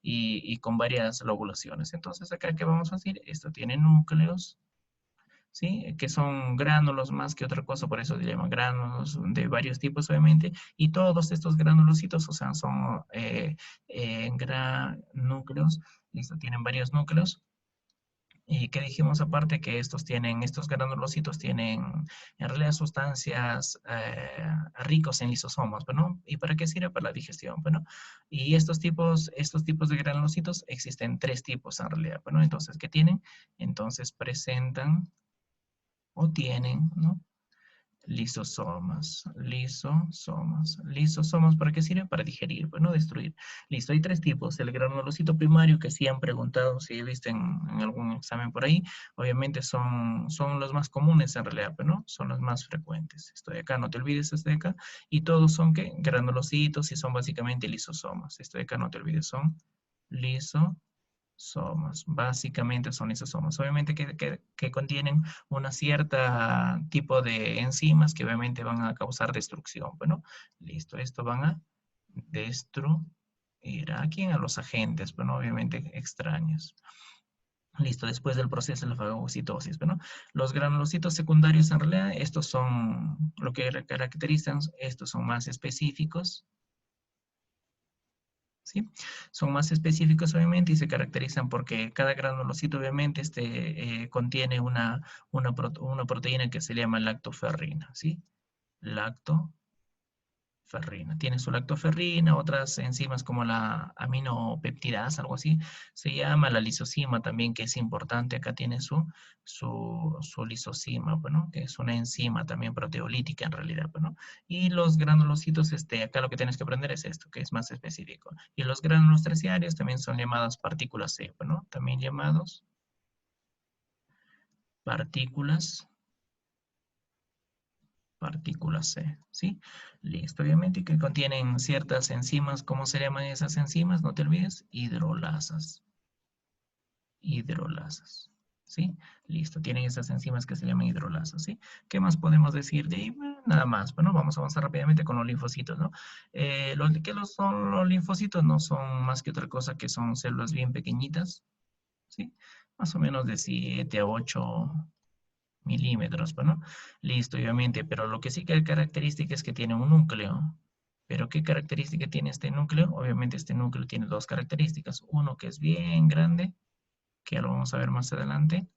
y con varias lobulaciones. Entonces, acá, ¿qué vamos a decir? Esto tiene núcleos, ¿sí? Que son gránulos más que otra cosa, por eso se llaman gránulos de varios tipos, obviamente, y todos estos granulocitos, o sea, son núcleos, listo, tienen varios núcleos. Y que dijimos aparte que estos granulocitos tienen en realidad sustancias ricos en lisosomas, ¿no? ¿Y para qué sirve? Para la digestión, ¿no? Y estos tipos de granulocitos existen tres tipos en realidad, ¿no? Entonces, ¿qué tienen? Entonces presentan o tienen, ¿no? Lisosomas, ¿para qué sirve? Para digerir, pues no destruir. Listo, hay tres tipos. El granulocito primario, que sí han preguntado, si he visto en algún examen por ahí, obviamente son los más comunes en realidad, pero no, son los más frecuentes. Estoy acá, no te olvides, estoy acá. Y todos son, ¿qué? Granulocitos y son básicamente lisosomas. Estoy acá, no te olvides, son lisosomas. Básicamente son lisosomas. Obviamente que contienen una cierta tipo de enzimas que obviamente van a causar destrucción. Bueno, listo, esto van a destruir a quién, a los agentes, bueno, obviamente extraños. Listo, después del proceso de la fagocitosis, bueno, los granulocitos secundarios en realidad, estos son lo que caracterizan, estos son más específicos, ¿sí? Son más específicos obviamente y se caracterizan porque cada granulocito obviamente contiene una proteína que se llama lactoferrina, ¿sí? Lactoferrina. Tiene su lactoferrina, otras enzimas como la aminopeptidasa, algo así, se llama la lisosima también, que es importante. Acá tiene su lisosima, bueno, que es una enzima también proteolítica en realidad, bueno. Y los granulocitos, acá lo que tienes que aprender es esto, que es más específico. Y los gránulos terciarios también son llamadas partículas C, bueno, también llamados partículas partículas C, ¿sí? Listo, obviamente que contienen ciertas enzimas. ¿Cómo se llaman esas enzimas? No te olvides, hidrolasas. Hidrolasas, ¿sí? Listo, tienen esas enzimas que se llaman hidrolasas, ¿sí? ¿Qué más podemos decir de ahí? Nada más. Bueno, vamos a avanzar rápidamente con los linfocitos, ¿no? Son los linfocitos? No son más que otra cosa que son células bien pequeñitas, ¿sí? Más o menos de 7 a 8 milímetros, bueno, listo, obviamente, pero lo que sí que es característica es que tiene un núcleo. ¿Pero qué característica tiene este núcleo? Obviamente este núcleo tiene dos características. Uno que es bien grande, que ya lo vamos a ver más adelante,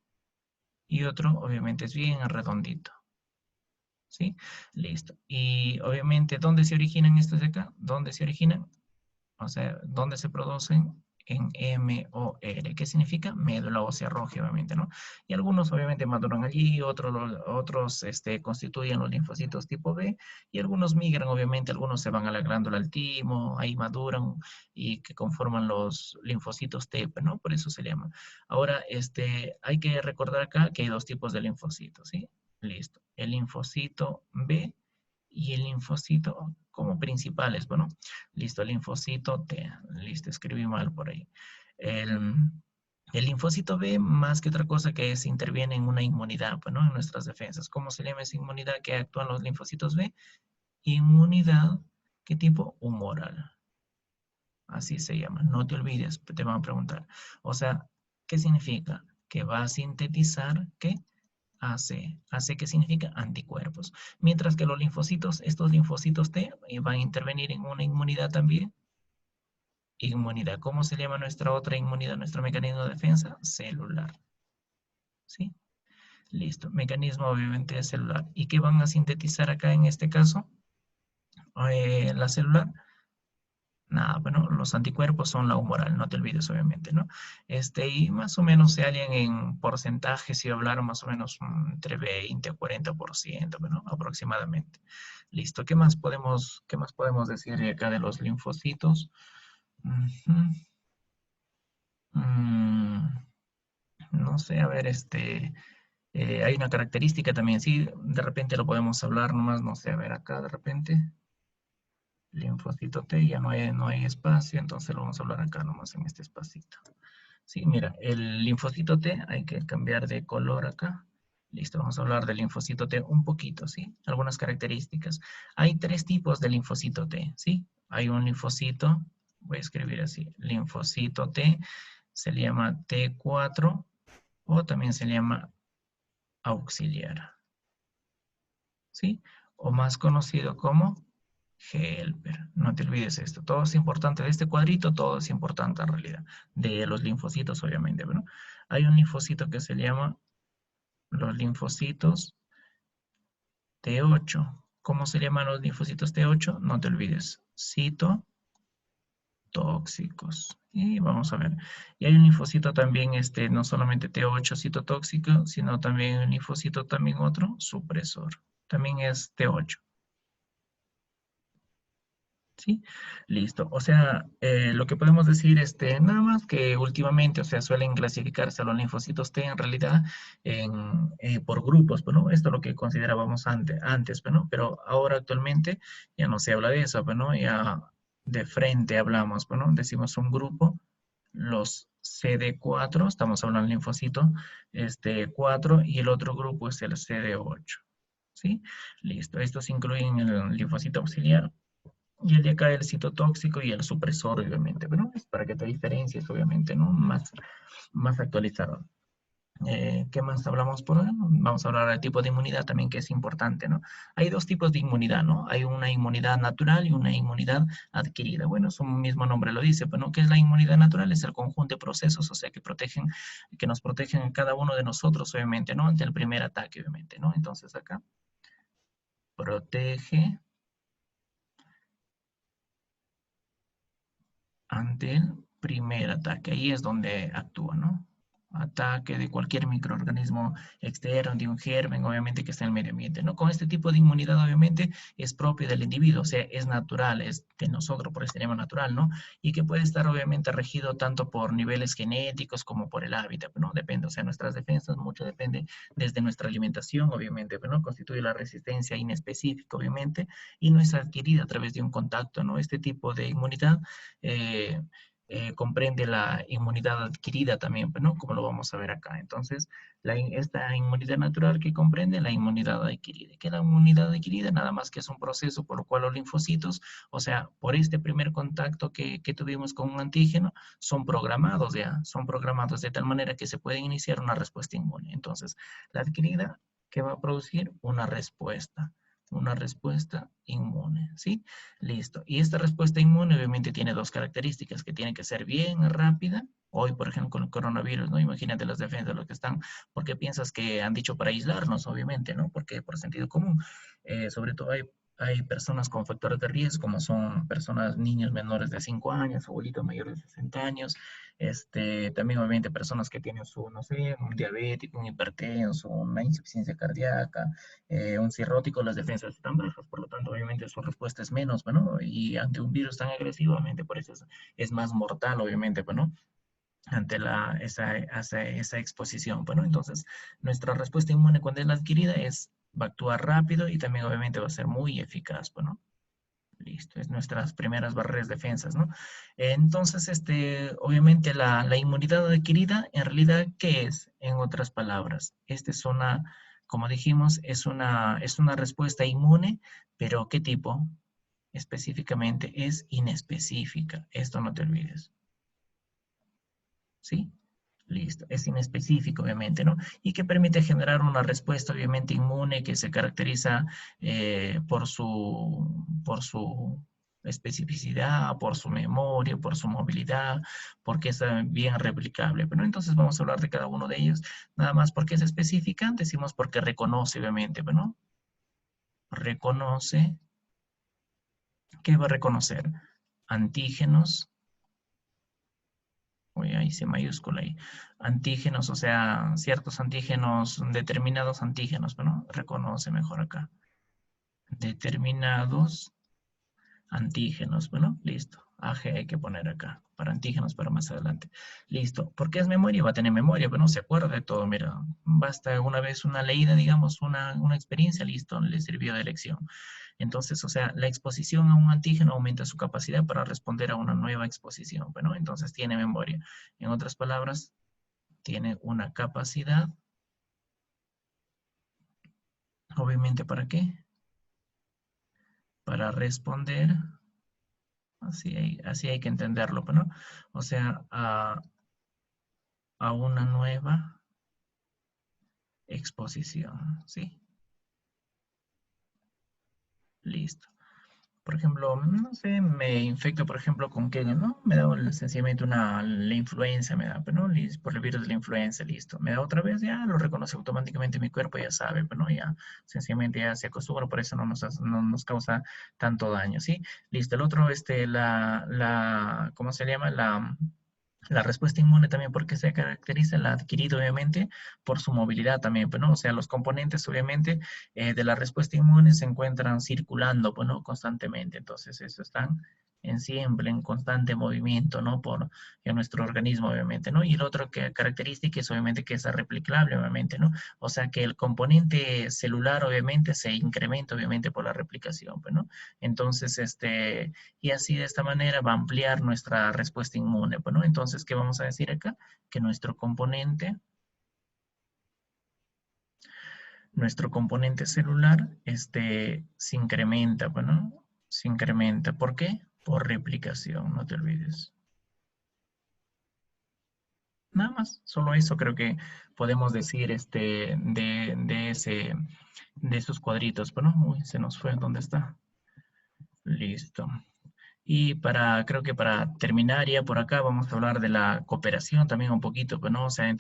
y otro obviamente es bien redondito. ¿Sí? Listo. Y obviamente, ¿dónde se originan estos de acá? ¿Dónde se originan? O sea, ¿dónde se producen? En MOR, ¿qué significa? Médula ósea roja, obviamente, ¿no? Y algunos obviamente maduran allí, otros constituyen los linfocitos tipo B, y algunos migran, obviamente, algunos se van a la glándula al timo, ahí maduran y que conforman los linfocitos T, ¿no? Por eso se llama. Ahora, hay que recordar acá que hay dos tipos de linfocitos, ¿sí? Listo. El linfocito B y el linfocito como principales. Bueno, listo, el linfocito T. Listo, escribí mal por ahí. El, el linfocito B, más que otra cosa que es, interviene en una inmunidad, bueno, en nuestras defensas. ¿Cómo se llama esa inmunidad que actúan los linfocitos B? Inmunidad, ¿qué tipo? Humoral. Así se llama. No te olvides, te van a preguntar. O sea, ¿qué significa? Que va a sintetizar, ¿qué? AC. AC, ¿qué significa? Anticuerpos. Mientras que los linfocitos, estos linfocitos T, van a intervenir en una inmunidad también. Inmunidad. ¿Cómo se llama nuestra otra inmunidad, nuestro mecanismo de defensa? Celular. ¿Sí? Listo. Mecanismo obviamente celular. ¿Y qué van a sintetizar acá en este caso? La celular. Nada, bueno, los anticuerpos son la humoral, no te olvides, obviamente, ¿no? Y más o menos se hallan en porcentaje, si hablaron más o menos entre 20 a 40%, bueno, aproximadamente. Listo, qué más podemos decir de acá de los linfocitos? Ujú. Mm, no sé, a ver, hay una característica también, sí, de repente lo podemos hablar nomás, no sé, a ver acá de repente. Linfocito T, ya no hay espacio, entonces lo vamos a hablar acá nomás en este espacito. Sí, mira, el linfocito T hay que cambiar de color acá. Listo, vamos a hablar del linfocito T un poquito, ¿sí? Algunas características. Hay tres tipos de linfocito T, ¿sí? Hay un linfocito, voy a escribir así, linfocito T, se le llama T4 o también se le llama auxiliar, ¿sí? O más conocido como helper. No te olvides esto. Todo es importante. De este cuadrito, todo es importante en realidad. De los linfocitos, obviamente, ¿no? Hay un linfocito que se llama los linfocitos T8. ¿Cómo se llaman los linfocitos T8? No te olvides. Citotóxicos. Y vamos a ver. Y hay un linfocito también, no solamente T8 citotóxico, sino también un linfocito, también otro, supresor. También es T8. Sí, listo. O sea, lo que podemos decir, nada más que últimamente, o sea, suelen clasificarse a los linfocitos T en realidad por grupos, pues, ¿no? Esto es lo que considerábamos antes, pues, ¿no? Pero ahora actualmente ya no se habla de eso, pues, ¿no? Ya de frente hablamos, pues, ¿no? Decimos un grupo, los CD4, estamos hablando del linfocito, 4, y el otro grupo es el CD8, ¿sí? Listo. Estos incluyen el linfocito auxiliar y el de acá el citotóxico y el supresor, obviamente, pero es para que te diferencies, obviamente, ¿no? Más actualizado. ¿Qué más hablamos por ahí? Vamos a hablar del tipo de inmunidad también, que es importante, ¿no? Hay dos tipos de inmunidad, ¿no? Hay una inmunidad natural y una inmunidad adquirida. Bueno, su mismo nombre lo dice, pero ¿no? ¿Qué es la inmunidad natural? Es el conjunto de procesos, o sea, que nos protegen a cada uno de nosotros, obviamente, ¿no? Ante el primer ataque, obviamente, ¿no? Entonces acá, protege ante el primer ataque. Ahí es donde actúa, ¿no? Ataque de cualquier microorganismo externo, de un germen, obviamente que está en el medio ambiente, ¿no? Con este tipo de inmunidad, obviamente, es propio del individuo, o sea, es natural, es de nosotros, por eso se llama natural, ¿no? Y que puede estar, obviamente, regido tanto por niveles genéticos como por el hábitat, ¿no? Depende, o sea, nuestras defensas, mucho depende desde nuestra alimentación, obviamente, ¿no? Constituye la resistencia inespecífica, obviamente, y no es adquirida a través de un contacto, ¿no? Este tipo de inmunidad eh, comprende la inmunidad adquirida también, ¿no? Como lo vamos a ver acá. Entonces, esta inmunidad natural que comprende la inmunidad adquirida. ¿Qué es la inmunidad adquirida? Nada más que es un proceso por lo cual los linfocitos, o sea, por este primer contacto que tuvimos con un antígeno, son programados de tal manera que se puede iniciar una respuesta inmune. Entonces, la adquirida, ¿qué va a producir? Una respuesta inmune, ¿sí? Listo. Y esta respuesta inmune obviamente tiene dos características, que tiene que ser bien rápida. Hoy, por ejemplo, con el coronavirus, ¿no? Imagínate las defensas, los que están, porque piensas que han dicho para aislarnos, obviamente, ¿no? Porque por sentido común, sobre todo hay personas con factores de riesgo, como son personas, niños menores de 5 años, abuelitos mayores de 60 años, también obviamente personas que tienen su, no sé, un diabético, un hipertenso, una insuficiencia cardíaca, un cirrótico, las defensas están bajas, por lo tanto, obviamente su respuesta es menos, bueno, y ante un virus tan agresivamente, por eso es más mortal, obviamente, bueno, ante esa exposición, bueno, entonces nuestra respuesta inmune cuando es la adquirida va a actuar rápido y también obviamente va a ser muy eficaz, bueno. Listo, es nuestras primeras barreras defensas, ¿no? Entonces, obviamente la inmunidad adquirida, en realidad, ¿qué es? En otras palabras, esta es una, como dijimos, es una respuesta inmune, pero ¿qué tipo? Específicamente es inespecífica. Esto no te olvides, ¿sí? Listo, es inespecífico, obviamente, ¿no? Y que permite generar una respuesta, obviamente, inmune que se caracteriza por su especificidad, por su memoria, por su movilidad, porque es bien replicable. Pero entonces vamos a hablar de cada uno de ellos, nada más porque es específica, decimos porque reconoce, obviamente, ¿no? Reconoce, ¿qué va a reconocer? antígenos, uy, ahí hice mayúscula ahí, antígenos, o sea, ciertos antígenos, determinados antígenos, ¿no? Reconoce mejor acá. Determinados antígenos, bueno, listo. AG hay que poner acá, para antígenos para más adelante. Listo. ¿Por qué es memoria? Va a tener memoria, pero no se acuerda de todo, mira. Basta una vez una leída, digamos, una experiencia, listo, le sirvió de lección. Entonces, o sea, la exposición a un antígeno aumenta su capacidad para responder a una nueva exposición, bueno, entonces tiene memoria. En otras palabras, tiene una capacidad, obviamente, ¿para qué? Para responder. Así hay que entenderlo, ¿no? O sea, a una nueva exposición, ¿sí? Listo. Por ejemplo, no sé, me infecto, por ejemplo, con qué, ¿no? Me da sencillamente la influenza, me da, pero ¿no? Por el virus de la influenza, listo. Me da otra vez, ya lo reconoce automáticamente mi cuerpo, ya sabe, pero ¿no? Ya sencillamente ya se acostumbra, por eso no nos causa tanto daño, ¿sí? Listo. El otro, ¿cómo se llama? La respuesta inmune también, porque se caracteriza la adquirida, obviamente, por su movilidad también, pues, ¿no? O sea, los componentes, obviamente, de la respuesta inmune se encuentran circulando, pues, ¿no? Constantemente. Entonces, eso están en siempre, en constante movimiento, ¿no? En nuestro organismo, obviamente, ¿no? Y el otro que característica es, obviamente, que es replicable, obviamente, ¿no? O sea, que el componente celular, obviamente, se incrementa, obviamente, por la replicación, pues, ¿no? Entonces, y así de esta manera va a ampliar nuestra respuesta inmune. Bueno, entonces, ¿qué vamos a decir acá? Que nuestro componente celular se incrementa, bueno, se incrementa. ¿Por qué? Por replicación, no te olvides. Nada más, solo eso creo que podemos decir de esos cuadritos. Bueno, uy, se nos fue, ¿dónde está? Listo. Y creo que para terminar ya por acá vamos a hablar de la cooperación también un poquito, pues, ¿no? O sea,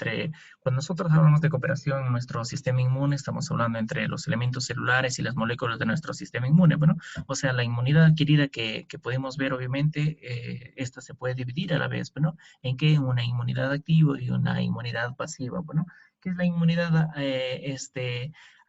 cuando nosotros hablamos de cooperación en nuestro sistema inmune, estamos hablando entre los elementos celulares y las moléculas de nuestro sistema inmune, bueno, o sea, la inmunidad adquirida que podemos ver, obviamente, esta se puede dividir a la vez, ¿no? ¿En qué? Una inmunidad activa y una inmunidad pasiva, bueno, ¿qué es la inmunidad,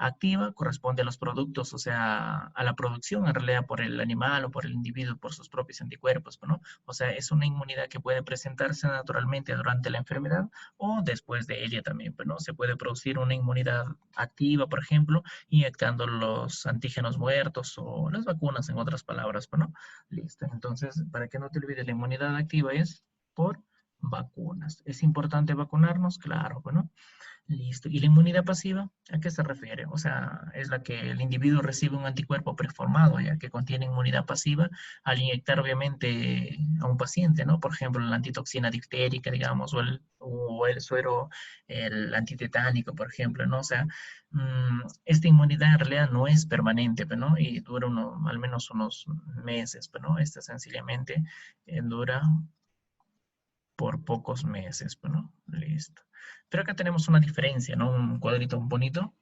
activa? Corresponde a los productos, o sea, a la producción en realidad por el animal o por el individuo, por sus propios anticuerpos, ¿no? O sea, es una inmunidad que puede presentarse naturalmente durante la enfermedad o después de ella también, ¿no? Se puede producir una inmunidad activa, por ejemplo, inyectando los antígenos muertos o las vacunas, en otras palabras, ¿no? Listo. Entonces, para que no te olvides, la inmunidad activa es por vacunas. ¿Es importante vacunarnos? Claro, bueno. Listo. ¿Y la inmunidad pasiva? ¿A qué se refiere? O sea, es la que el individuo recibe un anticuerpo preformado, ya que contiene inmunidad pasiva, al inyectar obviamente a un paciente, ¿no? Por ejemplo, la antitoxina diftérica, digamos, o el suero, el antitetánico, por ejemplo, ¿no? O sea, esta inmunidad en realidad no es permanente, pues, ¿no? Y dura al menos unos meses, pues, ¿no? Esta sencillamente dura por pocos meses, bueno, listo. Pero acá tenemos una diferencia, ¿no? Un cuadrito bonito.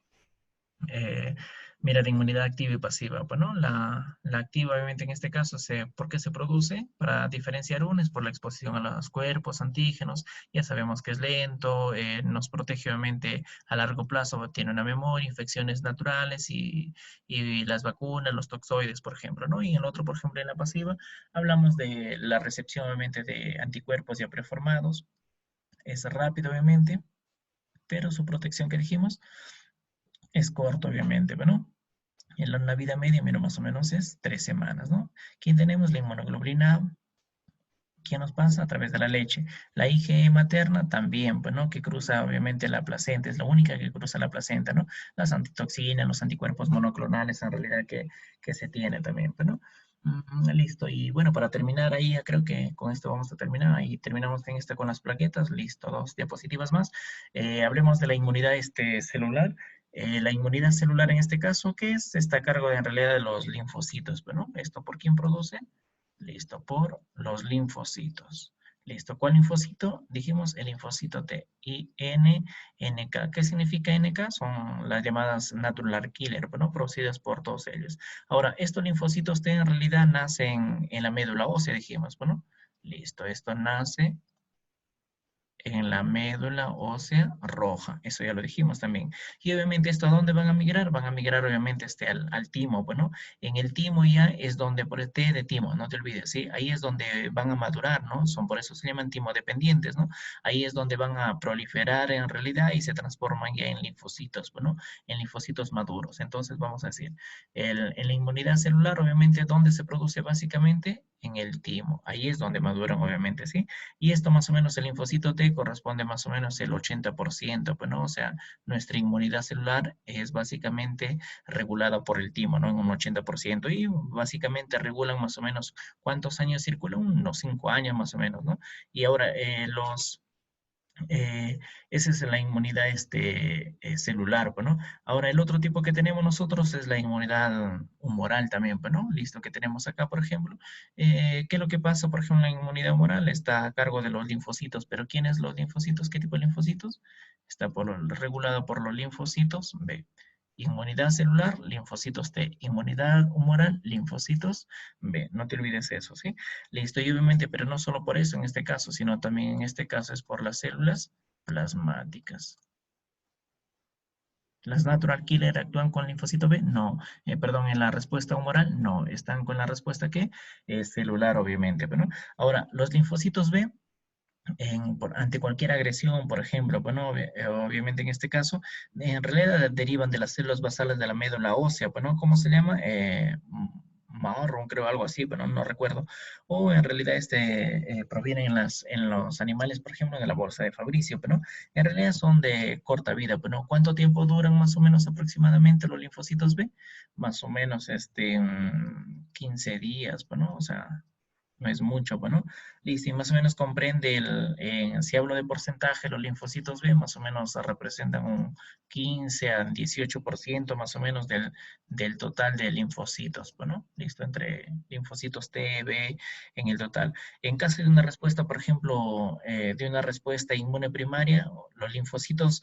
Eh, Mira, de inmunidad activa y pasiva. Bueno, la activa, obviamente, en este caso, ¿por qué se produce? Para diferenciar una es por la exposición a los cuerpos, antígenos. Ya sabemos que es lento, nos protege, obviamente, a largo plazo, tiene una memoria, infecciones naturales y las vacunas, los toxoides, por ejemplo, ¿no? Y en el otro, por ejemplo, en la pasiva, hablamos de la recepción, obviamente, de anticuerpos ya preformados. Es rápido, obviamente, pero su protección que dijimos es corta, obviamente, bueno. En la vida media, mira, más o menos es 3 semanas, ¿no? Aquí tenemos la inmunoglobulina A, que nos pasa a través de la leche. La IgE materna también, pues, ¿no? Que cruza obviamente la placenta, es la única que cruza la placenta, ¿no? Las antitoxinas, los anticuerpos monoclonales en realidad que se tiene también, pues, ¿no? Listo, y bueno, para terminar ahí, ya creo que con esto vamos a terminar y terminamos en con las plaquetas, listo, 2 diapositivas más. Hablemos de la inmunidad celular. La inmunidad celular en este caso, ¿qué es? Está a cargo en realidad de los linfocitos, ¿no? ¿Esto por quién produce? Listo, por los linfocitos. Listo. ¿Cuál linfocito? Dijimos el linfocito T. Y NK. ¿Qué significa NK? Son las llamadas natural killer, ¿no? Producidas por todos ellos. Ahora, estos linfocitos T en realidad nacen en la médula ósea, dijimos, bueno. Listo. Esto nace en la médula ósea roja. Eso ya lo dijimos también. Y obviamente, ¿esto a dónde van a migrar? Van a migrar obviamente al timo, bueno, en el timo ya es donde, por el T de timo, no te olvides, ¿sí? Ahí es donde van a madurar, ¿no? Son por eso se llaman timodependientes, ¿no? Ahí es donde van a proliferar en realidad y se transforman ya en linfocitos, bueno, en linfocitos maduros. Entonces, vamos a decir, en la inmunidad celular, obviamente, ¿dónde se produce básicamente? En el timo. Ahí es donde maduran, obviamente, ¿sí? Y esto más o menos, el linfocito T corresponde más o menos el 80%, pues, ¿no? O sea, nuestra inmunidad celular es básicamente regulada por el timo, ¿no? En un 80%. Y básicamente regulan más o menos cuántos años circulan, unos 5 años más o menos, ¿no? Y ahora, eh, esa es la inmunidad celular, pues, ¿no? Ahora, el otro tipo que tenemos nosotros es la inmunidad humoral también, pues, ¿no? Listo, que tenemos acá, por ejemplo. ¿Qué es lo que pasa, por ejemplo, en la inmunidad humoral? Está a cargo de los linfocitos, pero ¿quiénes los linfocitos? ¿Qué tipo de linfocitos? Está regulado por los linfocitos B. Inmunidad celular, linfocitos T. Inmunidad humoral, linfocitos B. No te olvides eso, ¿sí? Listo, y obviamente, pero no solo por eso en este caso, sino también en este caso es por las células plasmáticas. ¿Las natural killer actúan con linfocito B? No. Perdón, en la respuesta humoral, no. Están con la respuesta que es celular, obviamente. Pero, ¿no? Ahora, los linfocitos B, ante cualquier agresión, por ejemplo, bueno, obviamente en este caso, en realidad derivan de las células basales de la médula ósea, bueno, ¿cómo se llama? Marrón, creo, algo así, pero no recuerdo. O en realidad provienen en los animales, por ejemplo, de la bolsa de Fabricio, pero en realidad son de corta vida, pero ¿cuánto tiempo duran más o menos aproximadamente los linfocitos B? Más o menos 15 días, bueno, o sea, no es mucho, bueno. Listo, y más o menos comprende si hablo de porcentaje, los linfocitos B más o menos representan un 15 a 18% más o menos del total de linfocitos, bueno, listo, entre linfocitos T, B en el total. En caso de una respuesta, por ejemplo, de una respuesta inmune primaria, los linfocitos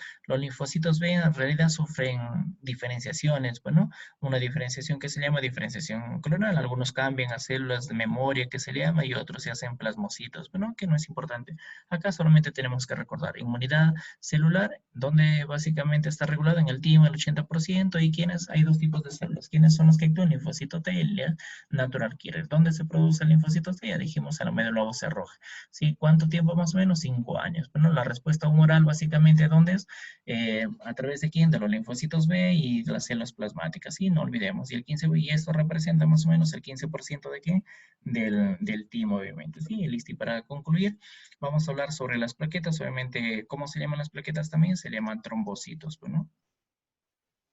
B en realidad sufren diferenciaciones, bueno, una diferenciación que se llama diferenciación clonal. Algunos cambian a células de memoria que se llama y otros se hacen plasmocitos, pero no, que no es importante. Acá solamente tenemos que recordar inmunidad celular, donde básicamente está regulada en el timo el 80%. ¿Y quiénes? Hay dos tipos de células. ¿Quiénes son los que actúan? Linfocito T y el natural killer. ¿Dónde se produce el linfocito T? Ya dijimos, en la médula ósea roja. ¿Sí? ¿Cuánto tiempo más o menos? 5 años. Bueno, la respuesta humoral básicamente, ¿dónde es? ¿A través de quién? De los linfocitos B y de las células plasmáticas, ¿sí? No olvidemos. Y el 15, y esto representa más o menos el 15% de qué? Del timo, obviamente, ¿sí? Listo. Y para concluir, vamos a hablar sobre las plaquetas. Obviamente, ¿cómo se llaman las plaquetas también? Se llaman trombocitos, ¿no?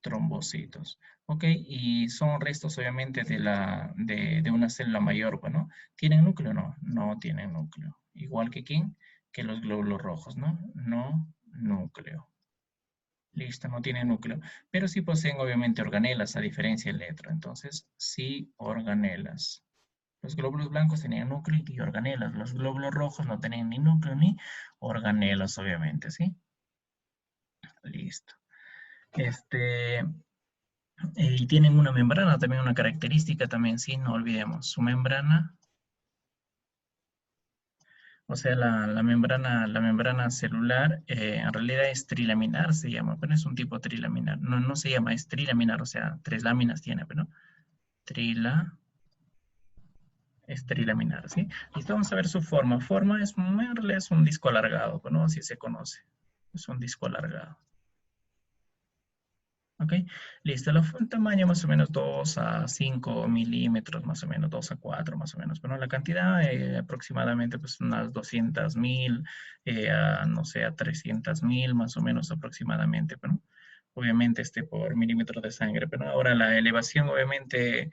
Trombocitos. ¿Ok? Y son restos, obviamente, de una célula mayor, bueno. ¿Tienen núcleo? No, no tienen núcleo. Igual que quién? Que los glóbulos rojos, ¿no? No núcleo. Listo, no tiene núcleo, pero sí poseen obviamente organelas, a diferencia del letro. Entonces, sí, organelas. Los glóbulos blancos tenían núcleo y organelas. Los glóbulos rojos no tenían ni núcleo ni organelas, obviamente, ¿sí? Listo. Y tienen una membrana, también una característica también, sí, no olvidemos. Su membrana, o sea, la membrana celular, en realidad es trilaminar, se llama, pero es un tipo trilaminar. No, no se llama, es trilaminar, o sea, 3 láminas tiene, pero trila, es trilaminar, ¿sí? Listo, vamos a ver su forma. Forma en realidad es un disco alargado, ¿no? Así se conoce. Es un disco alargado. ¿Ok? Listo, el tamaño más o menos 2 a 5 milímetros, más o menos 2 a 4 más o menos. Bueno, la cantidad aproximadamente pues unas 200.000, no sé, a 300.000 más o menos aproximadamente, pero obviamente por milímetro de sangre. Pero ahora la elevación, obviamente,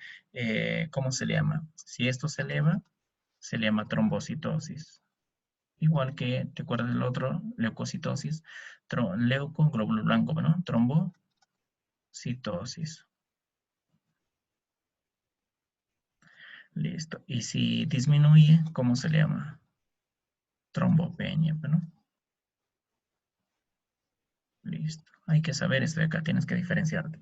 ¿cómo se le llama? Si esto se le llama trombocitosis. Igual que, ¿te acuerdas del otro? Leucocitosis. Leuco, glóbulo blanco, ¿no? Trombocitosis. Listo. Y si disminuye, ¿cómo se le llama? trombopenia, ¿no? Listo. Hay que saber esto de acá, tienes que diferenciarte.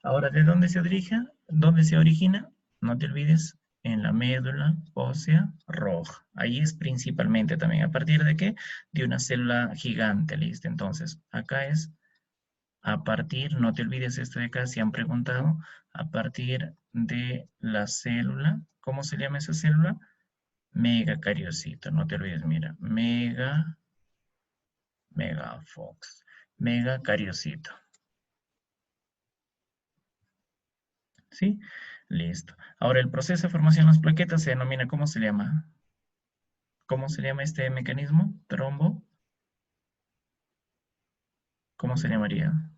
Ahora, ¿de dónde se origina? ¿Dónde se origina? No te olvides, en la médula ósea roja. Ahí es principalmente también. ¿A partir de qué? De una célula gigante, ¿listo? Entonces, acá es a partir, no te olvides esto de acá, si han preguntado, a partir de la célula, ¿cómo se llama esa célula? Megacariocito, no te olvides, mira, megafox, megacariocito, ¿sí? Listo. Ahora, el proceso de formación de las plaquetas se denomina, ¿cómo se llama? ¿Cómo se llama este mecanismo? Trombo, ¿cómo se llamaría?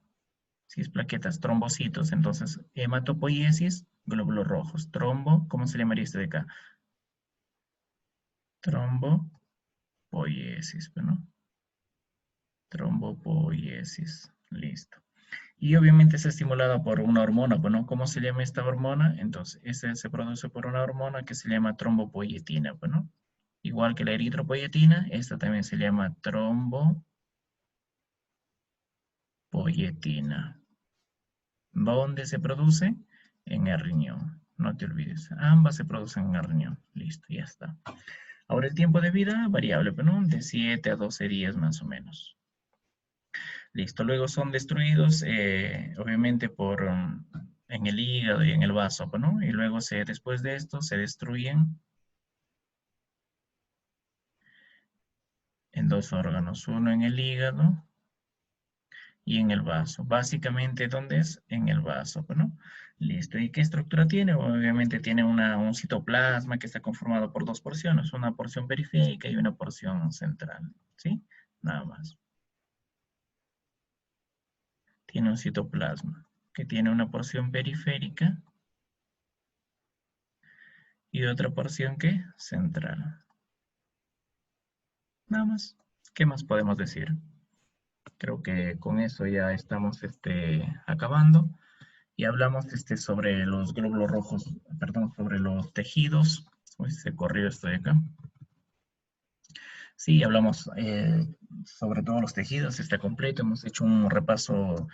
Si es plaquetas, trombocitos, entonces, hematopoiesis, glóbulos rojos, trombo, ¿cómo se llamaría este de acá? Trombopoiesis, ¿no? Trombopoiesis, listo. Y obviamente es estimulada por una hormona, bueno, ¿cómo se llama esta hormona? Entonces, este se produce por una hormona que se llama trombopoietina, bueno, igual que la eritropoietina, esta también se llama trombopoietina. ¿Dónde se produce? En el riñón, no te olvides, ambas se producen en el riñón, listo, ya está. Ahora el tiempo de vida, variable, ¿no? De 7 a 12 días más o menos. Listo, luego son destruidos, obviamente, en el hígado y en el vaso, ¿no? Y luego después de esto se destruyen en dos órganos, uno en el hígado y en el vaso. Básicamente, ¿dónde es? En el vaso, ¿no? Listo. ¿Y qué estructura tiene? Obviamente tiene un citoplasma que está conformado por dos porciones, una porción periférica y una porción central, ¿sí? Nada más. Tiene un citoplasma que tiene una porción periférica y otra porción que central. Nada más. ¿Qué más podemos decir? Creo que con eso ya estamos acabando y hablamos sobre los glóbulos rojos, perdón, sobre los tejidos. Uy, se corrió esto de acá. Sí, hablamos sobre todos los tejidos, está completo, hemos hecho un repaso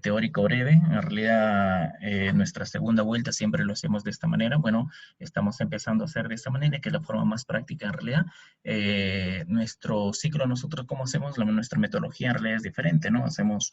teórico breve. En realidad, nuestra segunda vuelta siempre lo hacemos de esta manera. Bueno, estamos empezando a hacer de esta manera, que es la forma más práctica en realidad. Nuestro ciclo, nosotros, ¿cómo hacemos? Nuestra metodología en realidad es diferente, ¿no? Hacemos,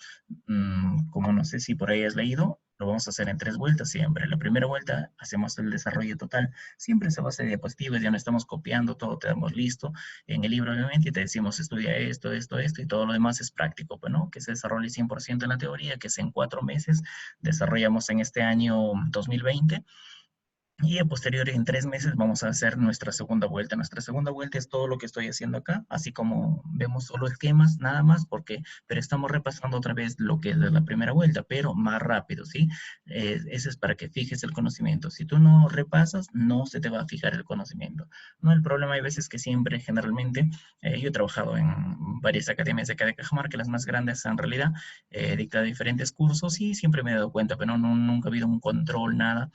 como no sé si por ahí has leído, lo vamos a hacer en 3 vueltas siempre. La primera vuelta hacemos el desarrollo total, siempre se basa en diapositivas, ya no estamos copiando todo, tenemos listo en el libro, obviamente, y te decimos estudia esto, esto, esto, y todo lo demás es práctico, pues, ¿no? Que se desarrolle 100% en la teoría, que es en 4 meses, desarrollamos en este año 2020, y a posteriori, en 3 meses, vamos a hacer nuestra segunda vuelta. Nuestra segunda vuelta es todo lo que estoy haciendo acá, así como vemos solo esquemas, nada más, pero estamos repasando otra vez lo que es de la primera vuelta, pero más rápido, ¿sí? Eso es para que fijes el conocimiento. Si tú no repasas, no se te va a fijar el conocimiento. No, el problema hay veces que siempre, generalmente, yo he trabajado en varias academias de acá de Cajamarca, las más grandes en realidad, he dictado diferentes cursos y siempre me he dado cuenta, pero nunca ha habido un control, nada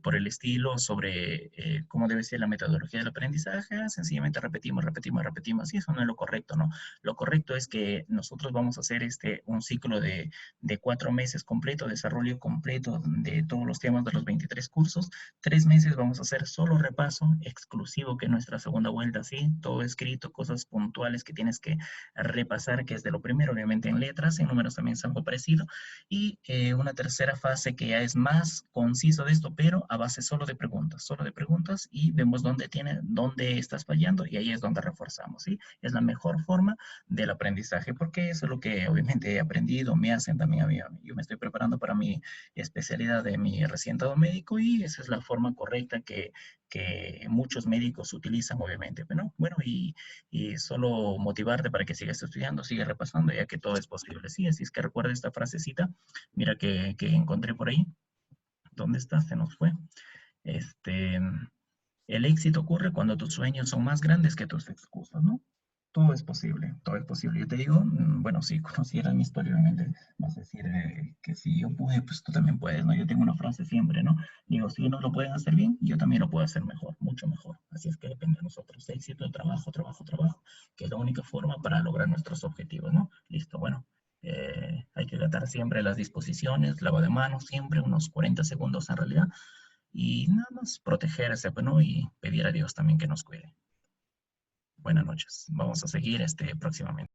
por el estilo sobre cómo debe ser la metodología del aprendizaje. Sencillamente repetimos, repetimos, repetimos, y eso no es lo correcto, ¿no? Lo correcto es que nosotros vamos a hacer un ciclo de 4 meses completo, desarrollo completo de todos los temas de los 23 cursos. 3 meses vamos a hacer solo repaso exclusivo, que nuestra segunda vuelta, ¿sí? Todo escrito, cosas puntuales que tienes que repasar, que es de lo primero, obviamente en letras, en números también es algo parecido, y una tercera fase que ya es más conciso de esto, pero a base solo de preguntas, y vemos dónde estás fallando, y ahí es donde reforzamos, ¿sí? Es la mejor forma del aprendizaje, porque eso es lo que obviamente he aprendido, me hacen también a mí. Yo me estoy preparando para mi especialidad de mi recién dado médico, y esa es la forma correcta que muchos médicos utilizan, obviamente, ¿no? Bueno, y solo motivarte para que sigas estudiando, sigas repasando, ya que todo es posible. Sí, así es que recuerda esta frasecita, mira que encontré por ahí. ¿Dónde está? Se nos fue. Este, el éxito ocurre cuando tus sueños son más grandes que tus excusas, ¿no? Todo es posible, todo es posible. Yo te digo, bueno, si conocieras mi historia, obviamente vas a decir que si yo pude, pues tú también puedes, ¿no? Yo tengo una frase siempre, ¿no? Digo, si ellos lo pueden hacer bien, yo también lo puedo hacer mejor, mucho mejor. Así es que depende de nosotros. Éxito, trabajo, trabajo, trabajo, que es la única forma para lograr nuestros objetivos, ¿no? Listo, bueno. Hay que tratar siempre las disposiciones, lavado de manos, siempre unos 40 segundos en realidad, y nada más protegerse, bueno, y pedir a Dios también que nos cuide. Buenas noches. Vamos a seguir próximamente.